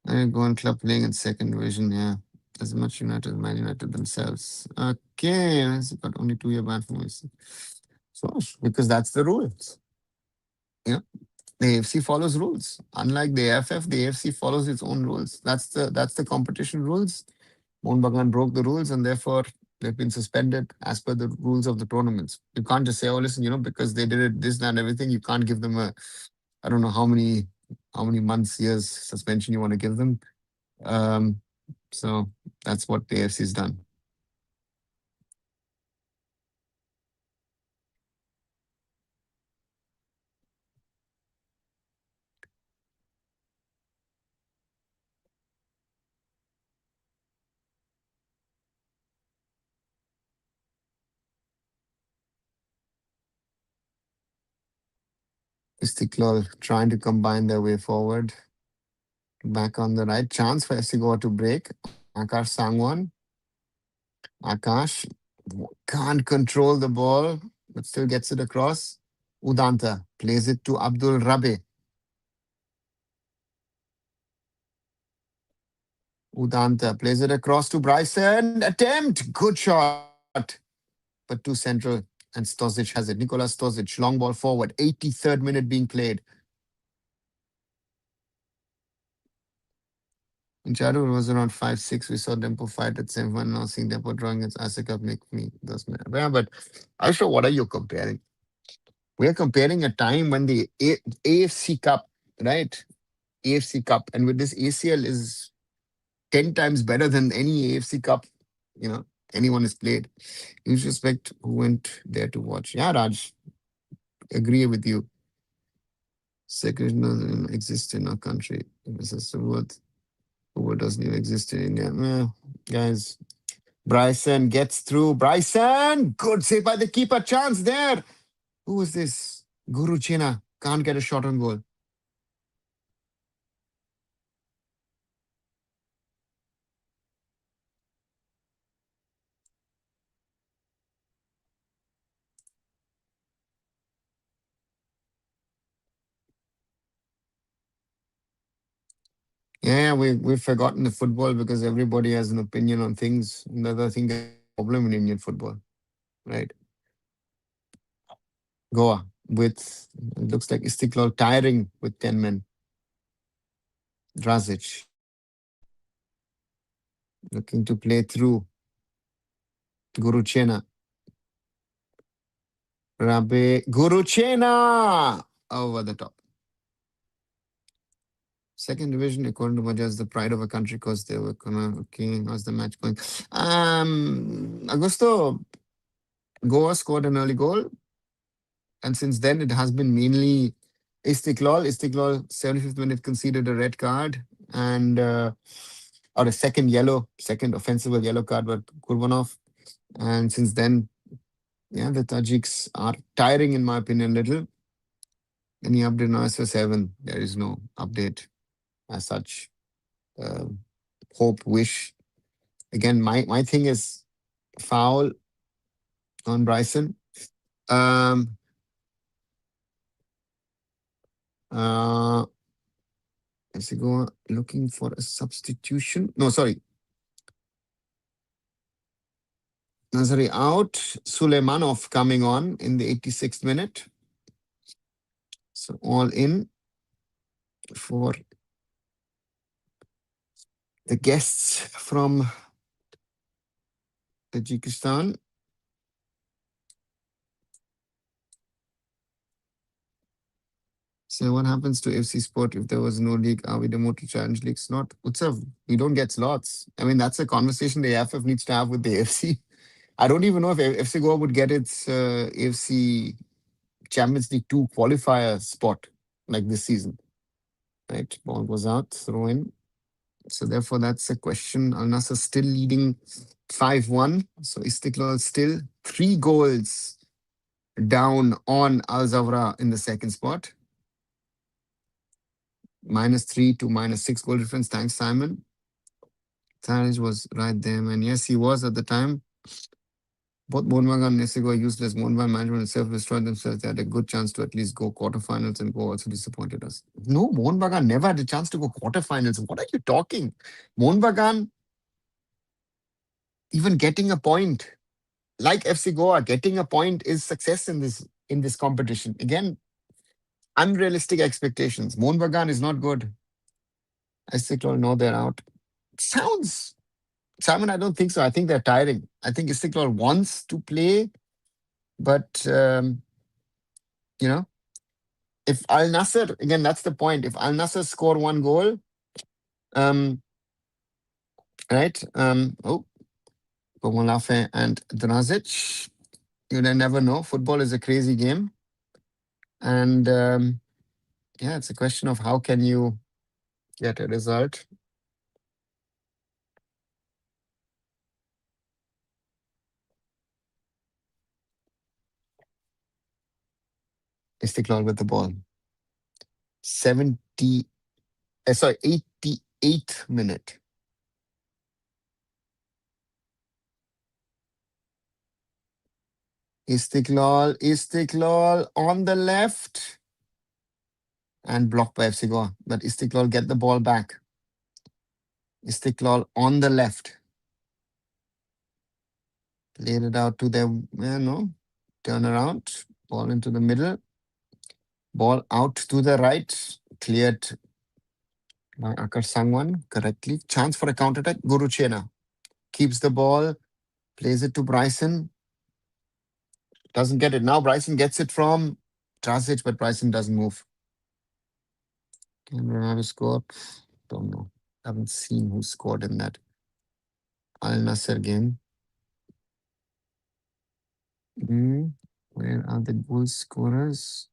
I go on club playing in second division. Yeah, as much United as Man United themselves. Okay, but only 2 year ban for me. So because that's the rules. Yeah, the AFC follows rules. Unlike the AFF, the AFC follows its own rules. That's the competition rules. Mohun Bagan broke the rules, and therefore they've been suspended as per the rules of the tournaments. You can't just say, "Oh, listen, because they did it, this, that, and everything." You can't give them I don't know how many months, years suspension you want to give them. Um, so that's what the AFC's done. Istiklol trying to combine their way forward. Back on the right. Chance for FC Goa to break. Akash Sangwan. Akash can't control the ball, but still gets it across. Udanta plays it to Abdul Rabe. Udanta plays it across to Bryson. Attempt. Good shot. But too central. And Stosic has it. Nikola Stosic, long ball forward. 83rd minute being played. In childhood, it was around 5, 6. We saw Dempo fight at 7-1. Now seeing Dempo drawing against Asika make me those men. Yeah, but I sure what are you comparing? We are comparing a time when the AFC Cup, right? AFC Cup, and with this ACL is 10 times better than any AFC Cup, you know, anyone has played. Huge respect who went there to watch. Yeah, Raj, agree with you. Secularism doesn't exist in our country. This is the word. Who doesn't even exist in India? Guys, Bryson gets through. Bryson! Good save by the keeper. Chance there. Who is this? Guru Chena. Can't get a shot on goal. Yeah, we've forgotten the football because everybody has an opinion on things. Another thing that's a problem in Indian football, right? Goa with it looks like Istiklol tiring with 10 men. Drazic looking to play through. Guruchena. Rabe Guruchena over the top. Second division, according to Maja, is the pride of a country because they were gonna. Okay, how's the match going? Augusto, Goa scored an early goal, and since then it has been mainly Istiklol. Istiklol, 75th minute, conceded a red card and or a second offensive yellow card, but Kurbanov. And since then, yeah, the Tajiks are tiring, in my opinion, a little. Any update now? So 7. There is no update as such. Uh, hope, wish. Again, my thing is foul on Bryson. Um, uh, let's go looking for a substitution. No, sorry. Nazari out. Suleimanov coming on in the 86th minute. So all in for the guests from Tajikistan. So what happens to FC Sport if there was no league? Are we demoted to Challenge Leagues? Not Utsav. We don't get slots. I mean, that's a conversation the AFF needs to have with the AFC. I don't even know if FC Goa would get its AFC Champions League 2 qualifier spot like this season. Right? Ball goes out, throw in. So therefore, that's a question. Al Nassr still leading 5-1. So Istiklal still 3 goals down on Al Zawra in the second spot. -3 to -6 goal difference. Thanks, Simon. Tarish was right there, man. Yes, he was at the time. Both Mohanbagan and Nesigo are useless. Mohanbagan management itself destroyed themselves. They had a good chance to at least go quarterfinals and go also disappointed us. No, Mohanbagan never had a chance to go quarterfinals. What are you talking? Mohanbagan even getting a point, like FC Goa, getting a point is success in this competition. Again, unrealistic expectations. Mohanbagan is not good. I still know they're out. Sounds Simon, I don't think so. I think they're tiring. I think Istiklal wants to play, but you know, if Al Nasser again, that's the point. If Al Nasser score 1 goal, um, right? Komolafe and Drazic, you never know. Football is a crazy game, and yeah, it's a question of how can you get a result. Istiklal with the ball. 88th minute. Istiklal on the left and blocked by FC Goa. But Istiklal get the ball back. Istiklal on the left. Played it out to their, turn around. Ball into the middle. Ball out to the right. Cleared by Akar Sangwan correctly. Chance for a counter attack. Guruchena keeps the ball, plays it to Bryson. Doesn't get it. Now Bryson gets it from Trasic, but Bryson doesn't move. Can Ronaldo score? Don't know. Haven't seen who scored in that Al Nasser game. Hmm. Where are the goal scorers?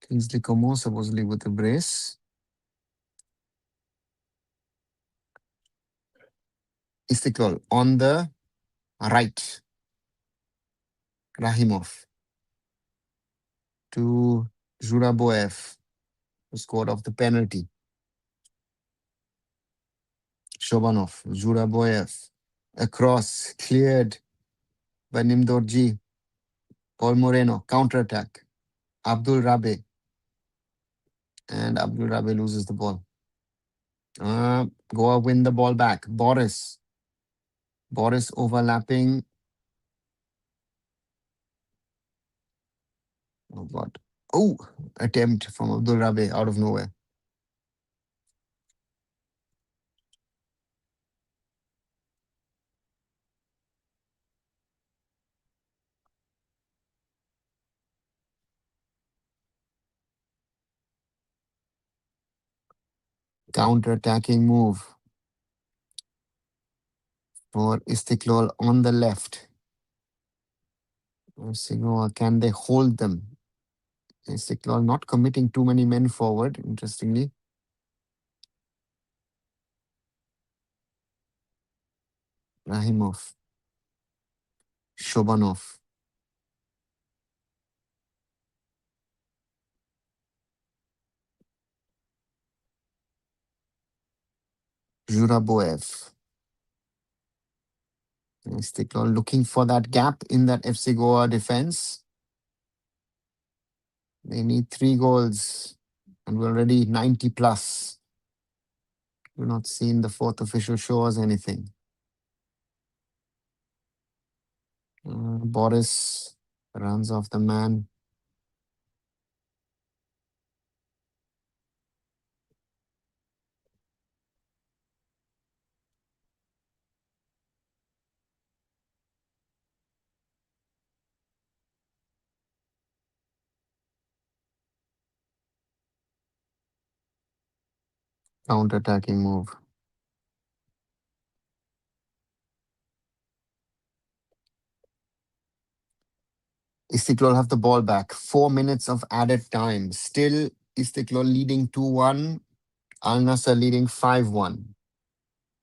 Kingsley Coman supposedly with a brace. Istiklol on the right. Rahimov to Zuraboev, who scored off the penalty. Shobanov, Zuraboev, across, cleared by Nimdorji. Paul Moreno, counter-attack. Abdul Rabe, and Abdul Rabe loses the ball. Goa win the ball back. Boris. Boris overlapping. Oh, God. Oh, attempt from Abdul Rabe out of nowhere. Counter-attacking move for Istiklol on the left. Singoa, can they hold them? Istiklol not committing too many men forward, interestingly. Rahimov, Shobanov, Zuraboev. Istiklol looking for that gap in that FC Goa defense. They need 3 goals, and we're already 90 plus. We're not seeing the fourth official show us anything. Boris runs off the man. Counter-attacking move. Istiklol have the ball back. 4 minutes of added time. Still, Istiklol leading 2-1. Al Nassr leading 5-1.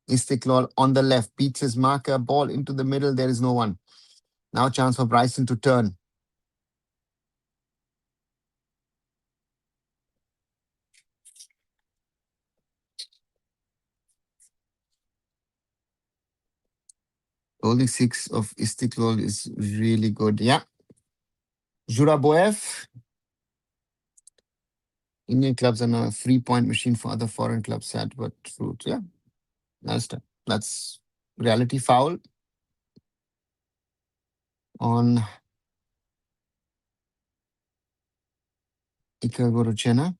Istiklol on the left beats his marker. Ball into the middle. There is no one. Now chance for Bryson to turn. Only 6 of Istiklol is really good. Yeah. Zuraboev. Indian clubs are now a 3-point machine for other foreign clubs. Sad but true. Yeah. That's reality foul on Ika Goruchena.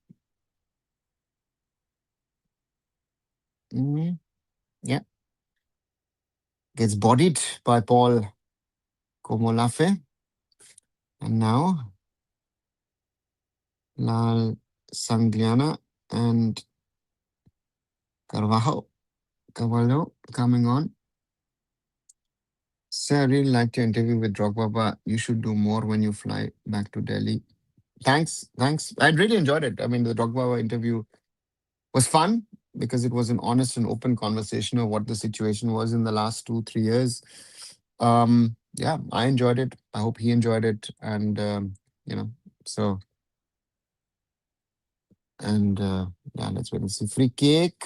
Yeah. Gets bodied by Paul Komolafe. And now Lal Sangliana and Carvalho coming on. Sir, I really liked your interview with Drogba, but you should do more when you fly back to Delhi. Thanks. Thanks. I really enjoyed it. I mean, the Drogba interview was fun because it was an honest and open conversation of what the situation was in the last 2, 3 years. Yeah, I enjoyed it. I hope he enjoyed it. And, you know, so, and yeah, let's wait and see. Free kick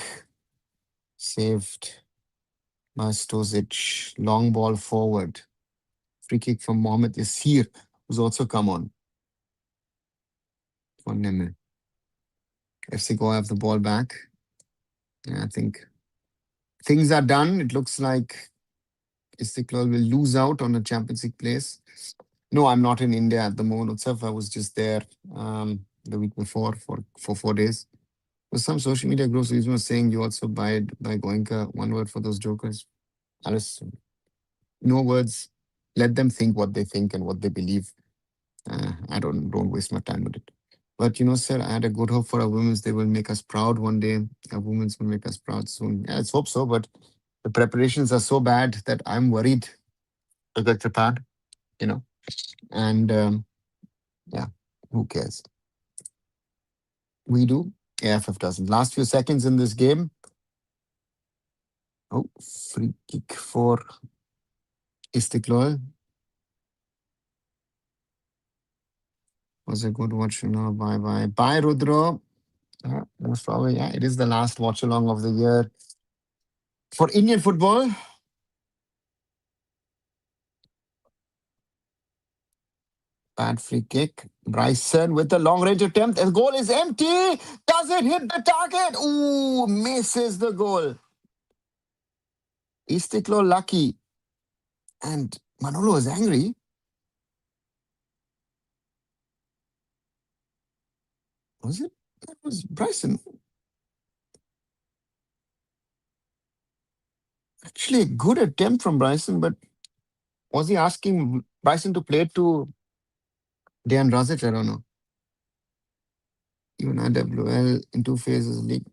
saved by Stosic. Long ball forward. Free kick from Mohamed Yassir, who's also come on for Nimel. FC Goa have the ball back. Yeah, I think things are done. It looks like Istiklal will lose out on a Champions League place. No, I'm not in India at the moment itself. I was just there the week before for 4 days. Was some social media groups was saying you also buy Goenka. One word for those jokers. Alice, no words. Let them think what they think and what they believe. I don't waste my time with it. But sir, I had a good hope for our women's. They will make us proud one day. Our women's will make us proud soon. Yeah, let's hope so. But the preparations are so bad that I'm worried to get prepared. You know, and yeah, who cares? We do. AFF doesn't. Last few seconds in this game. Oh, free kick for Istiklol. Was a good watch. Bye bye. Bye, Rudra. Most probably, yeah, it is the last watch along of the year for Indian football. Bad free kick. Bryson with the long range attempt. The goal is empty. Does it hit the target? Ooh, misses the goal. Istiklol lucky. And Manolo was angry. Was it? That was Bryson. Actually, a good attempt from Bryson, but was he asking Bryson to play it to Dejan Razic? I don't know. Even IWL in two phases league.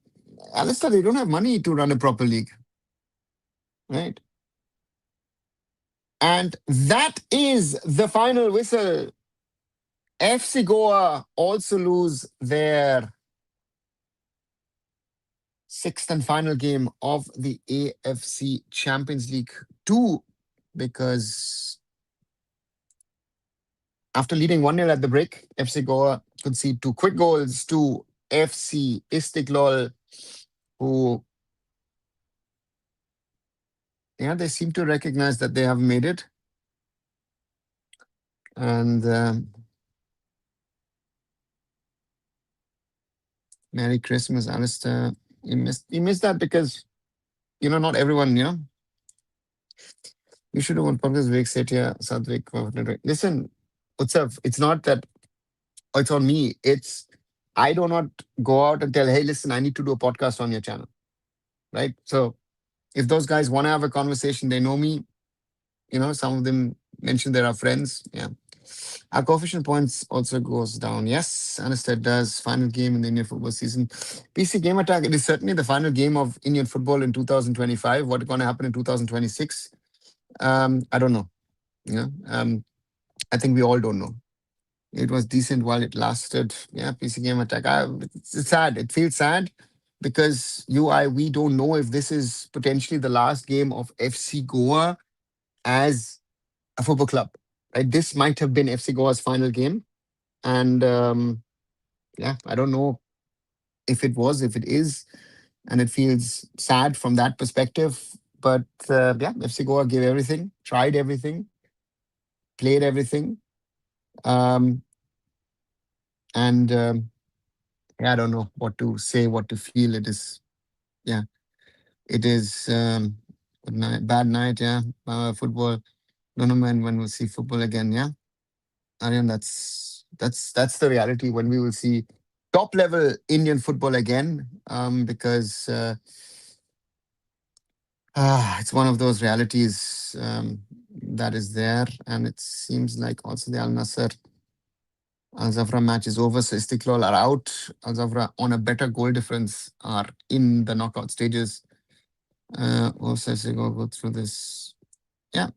Alistair, they don't have money to run a proper league, right? And that is the final whistle. FC Goa also lose their sixth and final game of the AFC Champions League 2 because after leading 1-0 at the break, FC Goa conceded two quick goals to FC Istiklol, who, yeah, they seem to recognize that they have made it. And Merry Christmas, Alistair. You missed that because, not everyone, you should have one podcast Vik Setia, Sadvik. Listen, Utsav, it's not that it's on me. It's I do not go out and tell, hey, listen, I need to do a podcast on your channel. Right. So if those guys want to have a conversation, they know me. Some of them mention they are friends. Yeah. Our coefficient points also goes down. Yes, Anisted does. Final game in the Indian football season. PC Game Attack, it is certainly the final game of Indian football in 2025. What is going to happen in 2026? I don't know. I think we all don't know. It was decent while it lasted. Yeah, PC Game Attack. It's sad. It feels sad because we don't know if this is potentially the last game of FC Goa as a football club. Right? This might have been FC Goa's final game. And yeah, I don't know if it was, if it is, and it feels sad from that perspective. But yeah, FC Goa gave everything, tried everything, played everything. Um, and yeah, I don't know what to say, what to feel. It is, yeah, it is good night, bad night. Yeah, football. No, no, man. When we'll see football again, yeah, Aryan, that's the reality when we will see top level Indian football again. Because it's one of those realities that is there, and it seems like also the Al Nasser Al Zafra match is over, so Istiklal are out. Al Zafra on a better goal difference are in the knockout stages. Also, as we go through this, yeah.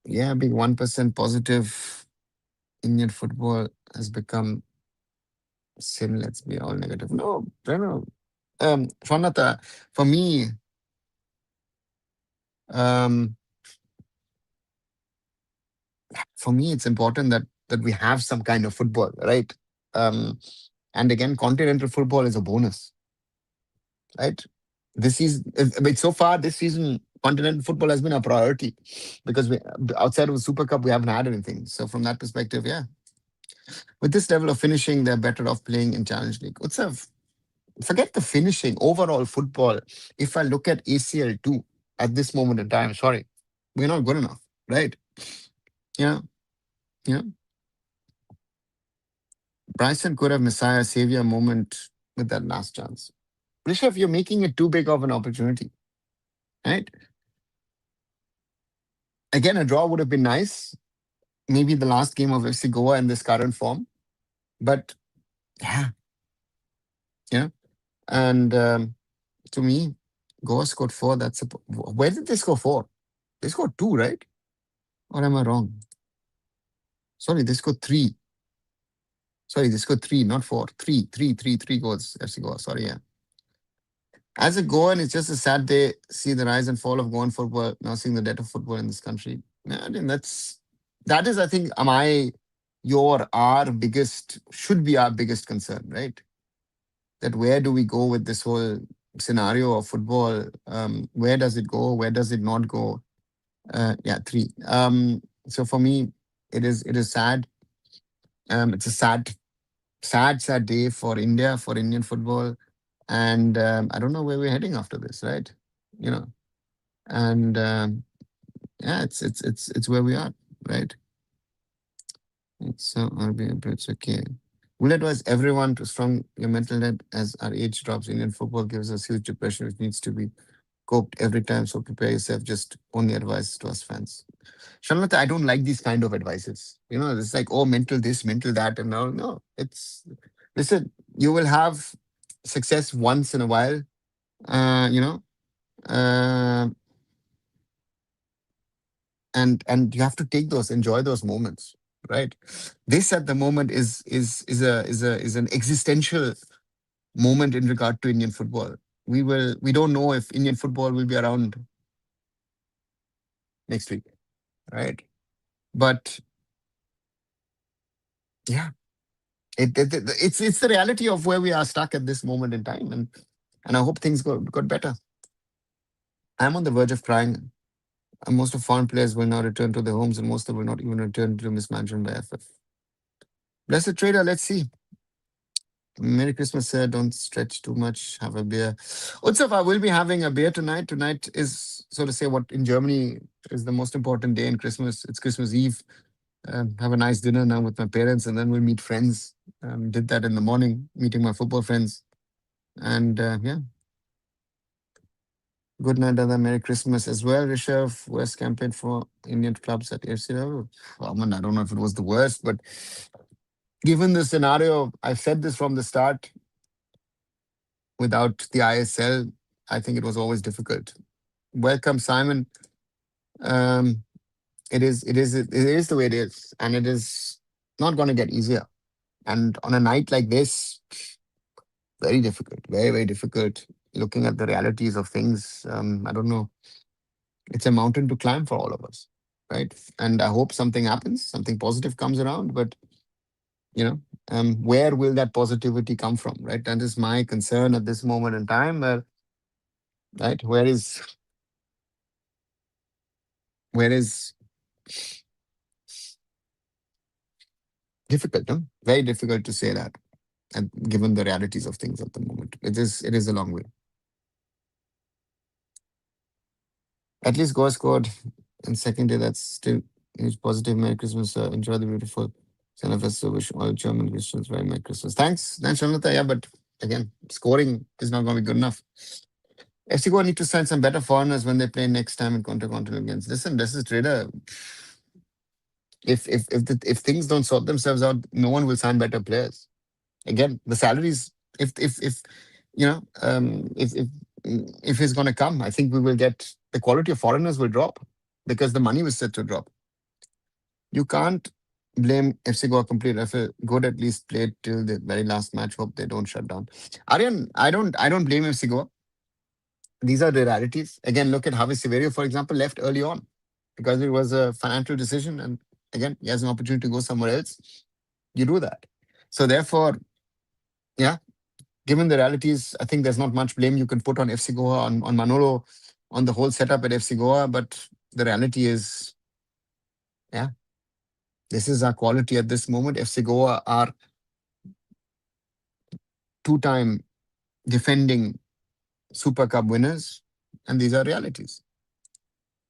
Yeah, being 1% positive, Indian football has become sin. Let's be all negative. No, no. Shonata, for me, um, it's important that we have some kind of football, right? Um, and again, continental football is a bonus, right? This is, but so far this season, continental football has been a priority because outside of the Super Cup we haven't had anything. So from that perspective, yeah, with this level of finishing, they're better off playing in Challenge League. Utsav, forget the finishing, overall football. If I look at ACL two at this moment in time, sorry, we're not good enough, right? Yeah, yeah. Bryson could have Messiah savior moment with that last chance. Rishabh, you're making it too big of an opportunity, right? Again, a draw would have been nice. Maybe the last game of FC Goa in this current form. But yeah, yeah. And to me, Goa scored four. Where did they score four? They scored two, right? Or am I wrong? Sorry, they scored three. Sorry, they scored three, not four. Three goals. FC Goa. Sorry, yeah. As a Goan, it's just a sad day. See the rise and fall of Goan football. Now seeing the death of football in this country. Yeah, I think that is, I think, our biggest, should be our biggest concern, right? That where do we go with this whole scenario of football? Where does it go? Where does it not go? Yeah, three. So for me, it is sad. It's a sad day for India, for Indian football, and I don't know where we're heading after this, right? You know, and yeah, it's where we are, right? It's okay. We'll advise everyone to strong your mental health as our age drops. Indian football gives us huge depression, which needs to be coped every time. So prepare yourself. Just only advice to us fans. Shanlata, I don't like these kind of advices. It's like, oh, mental this, mental that, and now no. Listen. You will have success once in a while. Uh, you know, uh, and you have to take those, enjoy those moments, right? This at the moment is an existential moment in regard to Indian football. We don't know if Indian football will be around next week, right? But yeah, it's the reality of where we are stuck at this moment in time, and I hope things got better. I'm on the verge of crying. Most of foreign players will now return to their homes, and most of them will not even return to mismanagement by FF. Blessed trader, let's see. Merry Christmas, sir. Don't stretch too much. Have a beer. Utsav, I will be having a beer tonight. Tonight is, so to say, what in Germany is the most important day in Christmas. It's Christmas Eve. Have a nice dinner now with my parents, and then we'll meet friends. Did that in the morning, meeting my football friends. And yeah, good night, Dada. Merry Christmas as well, Rishabh. Worst campaign for Indian clubs at AFC level. Well, I don't know if it was the worst, but given the scenario, I've said this from the start, without the ISL, I think it was always difficult. Welcome, Simon. Um, it is the way it is, and it is not going to get easier. And on a night like this, very difficult, very very difficult. Looking at the realities of things, I don't know. It's a mountain to climb for all of us, right? And I hope something happens, something positive comes around. But you know, where will that positivity come from, right? That is my concern at this moment in time. Right, where is difficult, no? Very difficult to say that, and given the realities of things at the moment, it is a long way. At least Goa scored in second day. That's still huge positive. Merry Christmas. Enjoy the beautiful Santa Festival. Wish all German Christians very Merry Christmas. Thanks, Shanlata. Yeah, but again, scoring is not going to be good enough. FC Goa need to sign some better foreigners when they play next time in Continental Games. Listen, this is trader. If things don't sort themselves out, no one will sign better players. Again, the salaries. If if he's going to come, I think we will get the quality of foreigners will drop because the money was set to drop. You can't blame FC Goa complete. If good at least played till the very last match. Hope they don't shut down. Aryan, I don't blame FC Goa. These are the realities. Again, look at Javi Severio, for example, left early on because it was a financial decision, and again, he has an opportunity to go somewhere else. You do that. So therefore, yeah, given the realities, I think there's not much blame you can put on FC Goa, on Manolo, on the whole setup at FC Goa. But the reality is, yeah, this is our quality at this moment. FC Goa are two-time defending Super Cup winners, and these are realities.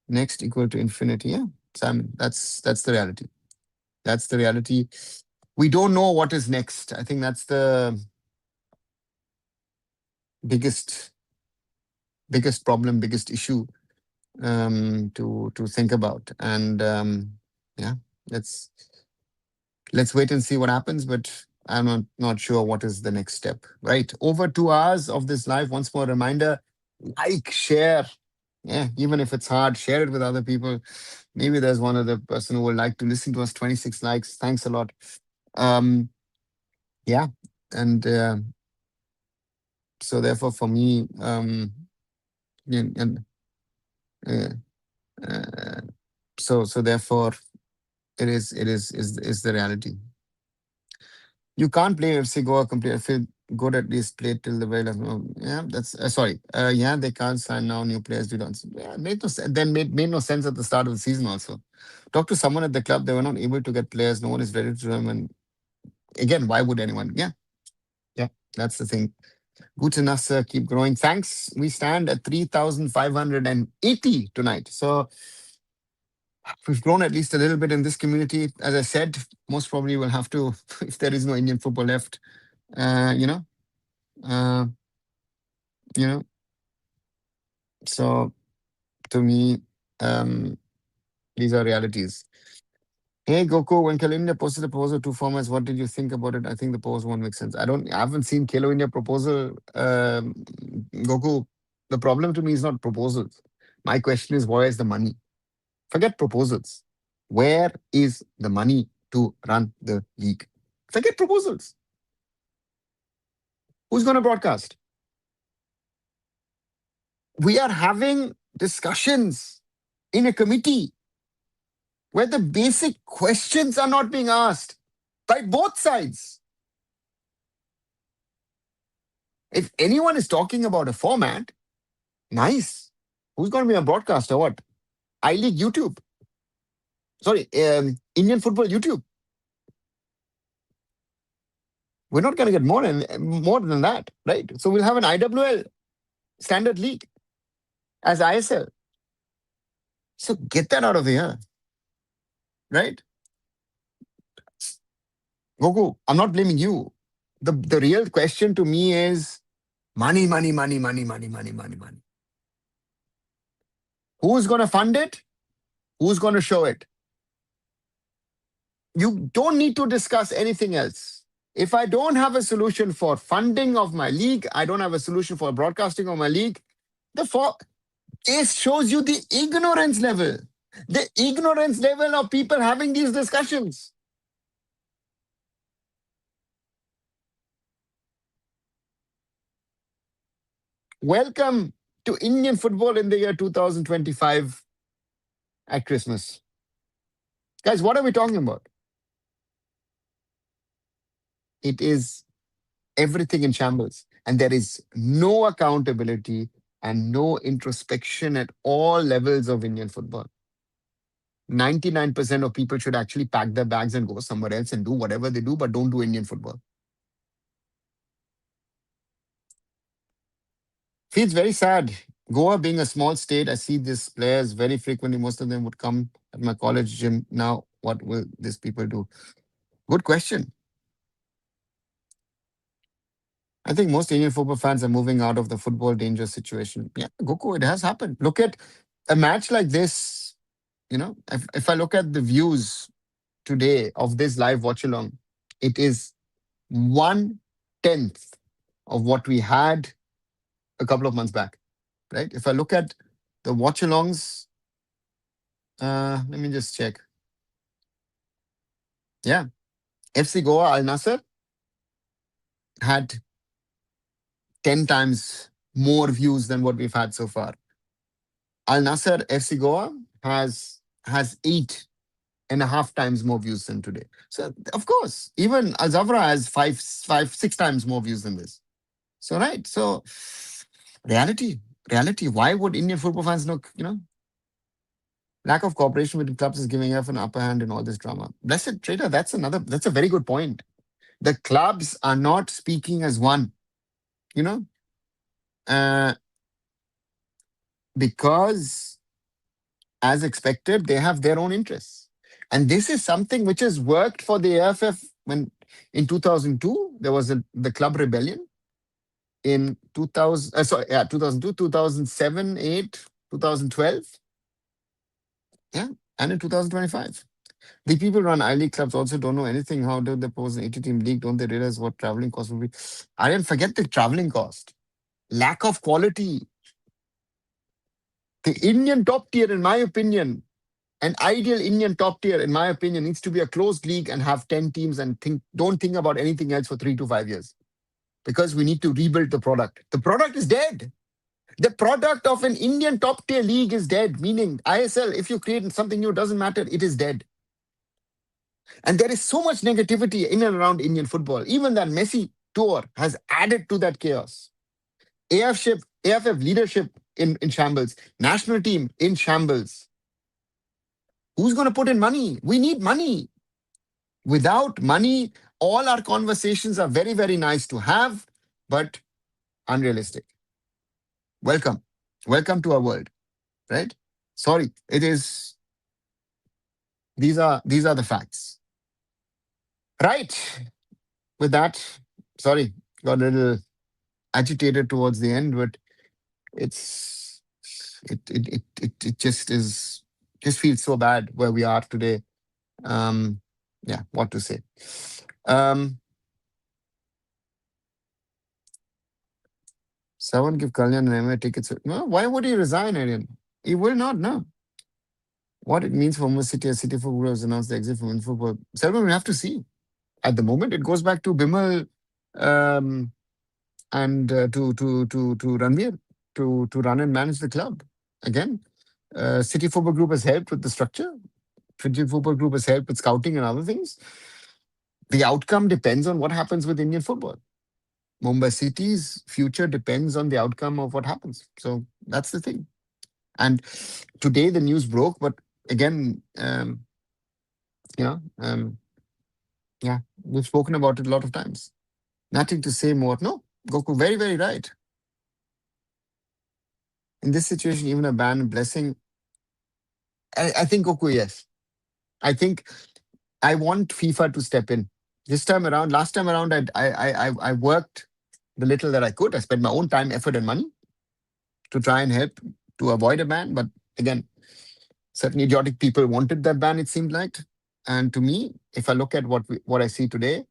Next equal to infinity. Yeah, Simon, that's the reality. That's the reality. We don't know what is next. I think that's the biggest biggest problem, biggest issue to think about. And yeah, let's let's wait and see what happens. But I'm not sure what is the next step. Right, over 2 hours of this live. Once more, reminder: like, share. Yeah, even if it's hard, share it with other people. Maybe there's one other person who would like to listen to us. 26 likes. Thanks a lot. Um, yeah, and so therefore, for me, and uh, uh, so therefore, it is the reality. You can't play FC Goa complete. If you good at least play till the very last. Yeah, that's sorry. Yeah, they can't sign now new players. You don't. Yeah, made no sense. Then made no sense at the start of the season. Also, talk to someone at the club. They were not able to get players. No one is ready to them. And again, why would anyone? Yeah, yeah, that's the thing. Good enough, sir. Keep growing. Thanks. We stand at 3,580 tonight. So we've grown at least a little bit in this community. As I said, most probably we'll have to, if there is no Indian football left, uh, you know, uh, you know. So to me, um, these are realities. Hey Goku, when Kelo India posted the proposal two formats, what did you think about it? I think the proposal won't make sense. I haven't seen Kelo India proposal. Goku, the problem to me is not proposals. My question is, where is the money? Forget proposals. Where is the money to run the league? Forget proposals. Who's going to broadcast? We are having discussions in a committee where the basic questions are not being asked by both sides. If anyone is talking about a format, nice. Who's going to be a broadcaster? What? I League YouTube. Sorry, Indian football YouTube. We're not going to get more than that, right? So we'll have an IWL standard league as ISL. So get that out of here, right? Goku, I'm not blaming you. The real question to me is money, money, money, money, money, money, money, money. Who's going to fund it? Who's going to show it? You don't need to discuss anything else. If I don't have a solution for funding of my league, I don't have a solution for broadcasting of my league, this shows you the ignorance level. The ignorance level of people having these discussions. Welcome to Indian football in the year 2025 at Christmas. Guys, what are we talking about? It is everything in shambles. And there is no accountability and no introspection at all levels of Indian football. 99% of people should actually pack their bags and go somewhere else and do whatever they do, but don't do Indian football. Feels very sad. Goa being a small state, I see these players very frequently. Most of them would come at my college gym. Now, what will these people do? Good question. I think most Indian football fans are moving out of the football danger situation. Yeah, Goku, it has happened. Look at a match like this. If I look at the views today of this live watch along, it is 1/10 of what we had a couple of months back, right? If I look at the watch alongs, let me just check. Yeah. FC Goa Al Nasser had 10 times more views than what we've had so far. Al Nasser FC Goa has 8.5 times more views than today. So of course, even Al Zafra has 6 times more views than this. So right. So reality. Why would Indian football fans look, lack of cooperation between clubs is giving us an upper hand in all this drama. Blessed trader, that's a very good point. The clubs are not speaking as one, you know, uh, because as expected, they have their own interests. And this is something which has worked for the AFF when in 2002 there was the club rebellion. In 2000, sorry, yeah, 2002, 2007, 8, 2012, yeah, and in 2025. The people run I League clubs also don't know anything. How do they pose an 80-team league? Don't they realize what traveling cost will be? I didn't forget the traveling cost. Lack of quality. The Indian top tier, in my opinion, an ideal Indian top tier, in my opinion, needs to be a closed league and have 10 teams and don't think about anything else for 3 to 5 years. Because we need to rebuild the product. The product is dead. The product of an Indian top tier league is dead, meaning ISL, if you create something new, doesn't matter, it is dead. And there is so much negativity in and around Indian football. Even that Messi tour has added to that chaos. AFF leadership in shambles. National team in shambles. Who's going to put in money? We need money. Without money, all our conversations are very, very nice to have, but unrealistic. Welcome. Welcome to our world, right? Sorry, it is. These are the facts. Right. With that, sorry, got a little agitated towards the end, but it's it just feels so bad where we are today. Um, yeah, what to say? Um, Someone give Kalyan and Emma tickets. No, why would he resign, Arian? He will not. No. What it means for Mumbai City, a city for who has announced the exit from Indian football. Selvan, we have to see. At the moment, it goes back to Bimal um, and to Ranveer to run and manage the club again. City Football Group has helped with the structure. City Football Group has helped with scouting and other things. The outcome depends on what happens with Indian football. Mumbai City's future depends on the outcome of what happens. So that's the thing. And today the news broke, but again, you know, yeah, we've spoken about it a lot of times. Nothing to say more. No, Goku, very, very right. In this situation, even a ban blessing, I think Goku, yes. I think I want FIFA to step in. This time around, last time around, I worked the little that I could. I spent my own time, effort, and money to try and help to avoid a ban. But again, certain idiotic people wanted that ban, it seemed like. And to me, if I look at what I see today,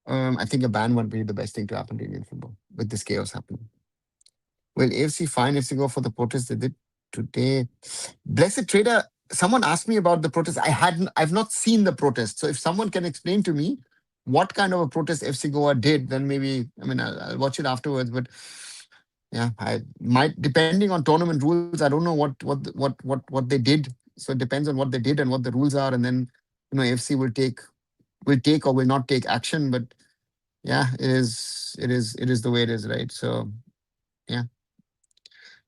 I think a ban would be the best thing to happen to Indian football with this chaos happening. Will AFC fine if they go for the protest they did today? Blessed Trader, someone asked me about the protest. I've not seen the protest. So if someone can explain to me what kind of a protest FC Goa did, then maybe, I mean, I'll watch it afterwards. But yeah, I might, depending on tournament rules, I don't know what they did. So it depends on what they did and what the rules are, and then FC will take or will not take action. But yeah, it is the way it is, right? So yeah,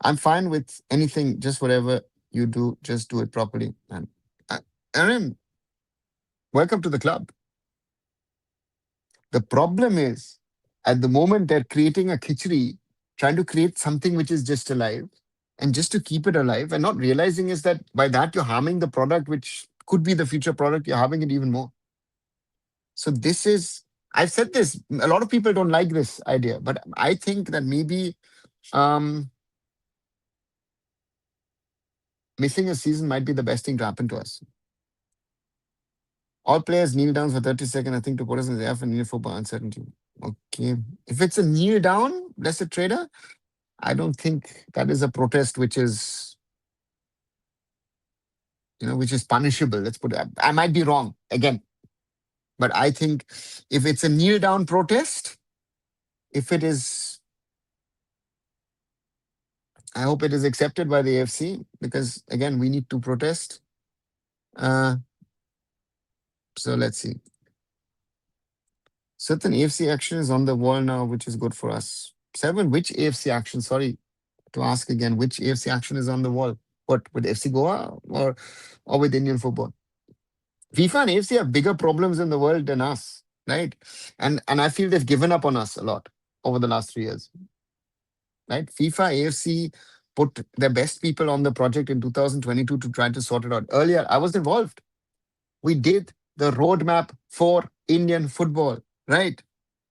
I'm fine with anything, just whatever you do, just do it properly. And Aaron, welcome to the club. The problem is, at the moment, they're creating a khichdi, trying to create something which is just alive, and just to keep it alive, and not realizing is that by that you're harming the product, which could be the future product, you're harming it even more. So this is, I've said this, a lot of people don't like this idea, but I think that maybe um, missing a season might be the best thing to happen to us. All players kneel down for 30 seconds, I think, to put us in the F and kneel for uncertainty. Okay. If it's a kneel down, blessed trader, I don't think that is a protest which is, which is punishable. Let's put it. I might be wrong again, but I think if it's a kneel down protest, if it is, I hope it is accepted by the AFC, because again, we need to protest. So let's see. Certain AFC action is on the wall now, which is good for us. Seven, which AFC action? Sorry to ask again, which AFC action is on the wall? What, with FC Goa or with Indian football? FIFA and AFC have bigger problems in the world than us, right? And I feel they've given up on us a lot over the last 3 years, right? FIFA, AFC put their best people on the project in 2022 to try to sort it out. Earlier, I was involved. We did the roadmap for Indian football, right?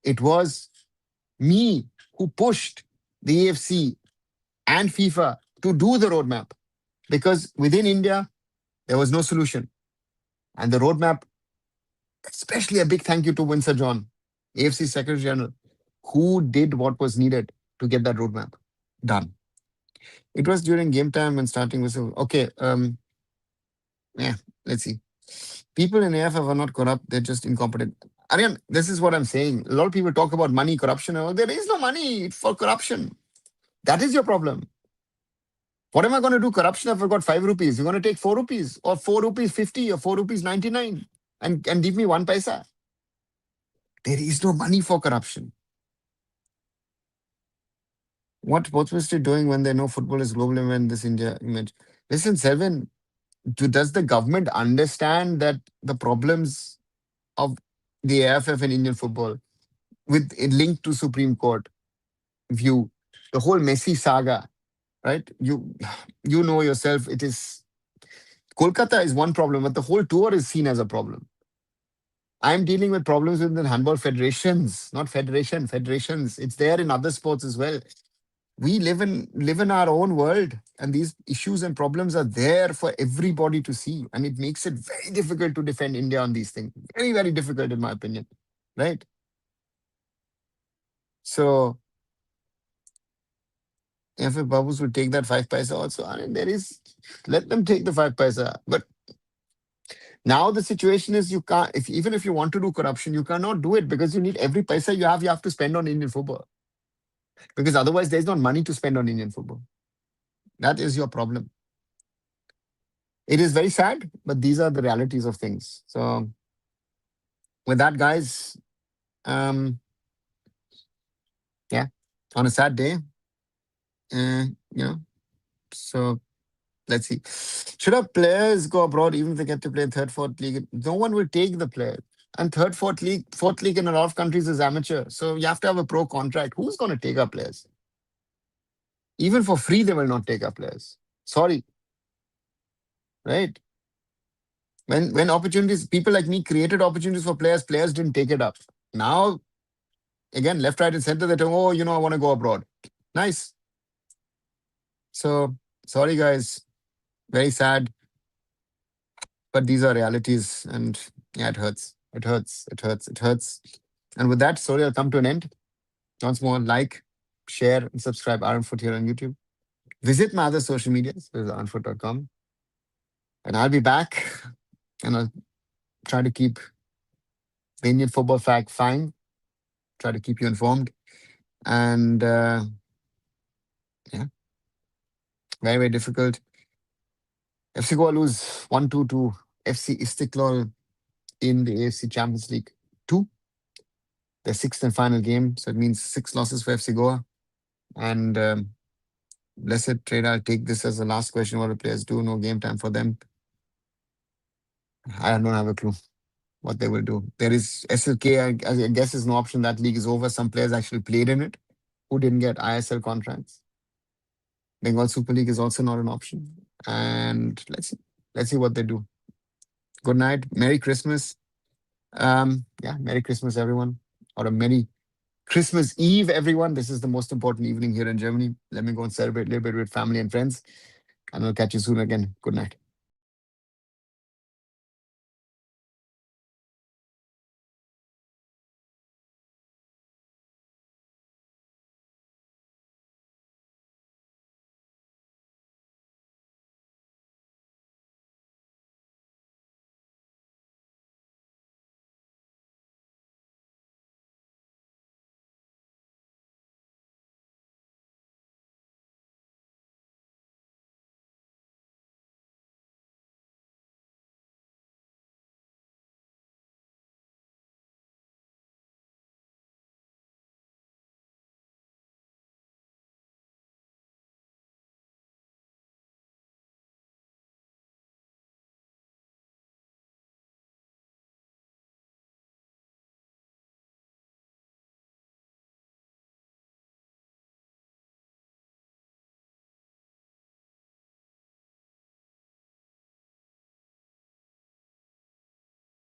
It was me who pushed the AFC and FIFA to do the roadmap because within India, there was no solution. And the roadmap, especially a big thank you to Winsor John, AFC Secretary General, who did what was needed to get that roadmap done. It was during game time when starting was okay. Yeah, let's see. People in AFF are not corrupt; they're just incompetent. Aryan, this is what I'm saying. A lot of people talk about money, corruption. And all. There is no money for corruption. That is your problem. What am I going to do? Corruption? If I got 5 rupees, you're going to take 4 rupees, or 4 rupees 50, or 4 rupees 99, and give me 1 paisa. There is no money for corruption. What sports ministry doing when they know football is global event? This India image. Listen, Selvin, does the government understand that the problems of the AFF and Indian football with a link to Supreme Court view, the whole messy saga, right? You know yourself. It is Kolkata is one problem, but the whole tour is seen as a problem. I'm dealing with problems with the handball federations, not federations. It's there in other sports as well. We live in our own world, and these issues and problems are there for everybody to see, and it makes it very difficult to defend India on these things. Very, very difficult, in my opinion. Right? So if Babus would take that 5 paisa also, I mean, there is let them take the 5 paisa. But now the situation is you can't if even if you want to do corruption, you cannot do it because you need every paisa you have to spend on Indian football. Because otherwise there's not money to spend on Indian football. That is your problem. It is very sad, but these are the realities of things. So with that, guys, yeah, on a sad day, uh, you know, so let's see. Should our players go abroad even if they get to play in third, fourth league? No one will take the players. And third, fourth league in a lot of countries is amateur. So you have to have a pro contract. Who's going to take our players? Even for free, they will not take our players. Sorry, right? When opportunities, people like me created opportunities for players, players didn't take it up. Now, again, left, right, and center, they're telling, oh, I want to go abroad. Nice. So sorry, guys. Very sad. But these are realities, and yeah, it hurts. It hurts. It hurts. It hurts. And with that, sorry, I'll come to an end. Once more, like, share, and subscribe Arunfoot here on YouTube. Visit my other social medias, visit arunfoot.com. And I'll be back, and I'll try to keep the Indian football fact fine, try to keep you informed. And yeah, very, very difficult. FC Goa lose 1-2 to FC Istiklol in the AFC Champions League 2, their sixth and final game. So it means 6 losses for FC Goa. And blessed trade, I'll take this as the last question. What do players do? No game time for them. I don't have a clue what they will do. There is SLK, I guess, is no option. That league is over. Some players actually played in it who didn't get ISL contracts. Bengal Super League is also not an option. And let's see what they do. Good night. Merry Christmas. Yeah, Merry Christmas, everyone. Or a Merry Christmas Eve, everyone. This is the most important evening here in Germany. Let me go and celebrate a little bit with family and friends. And I'll catch you soon again. Good night.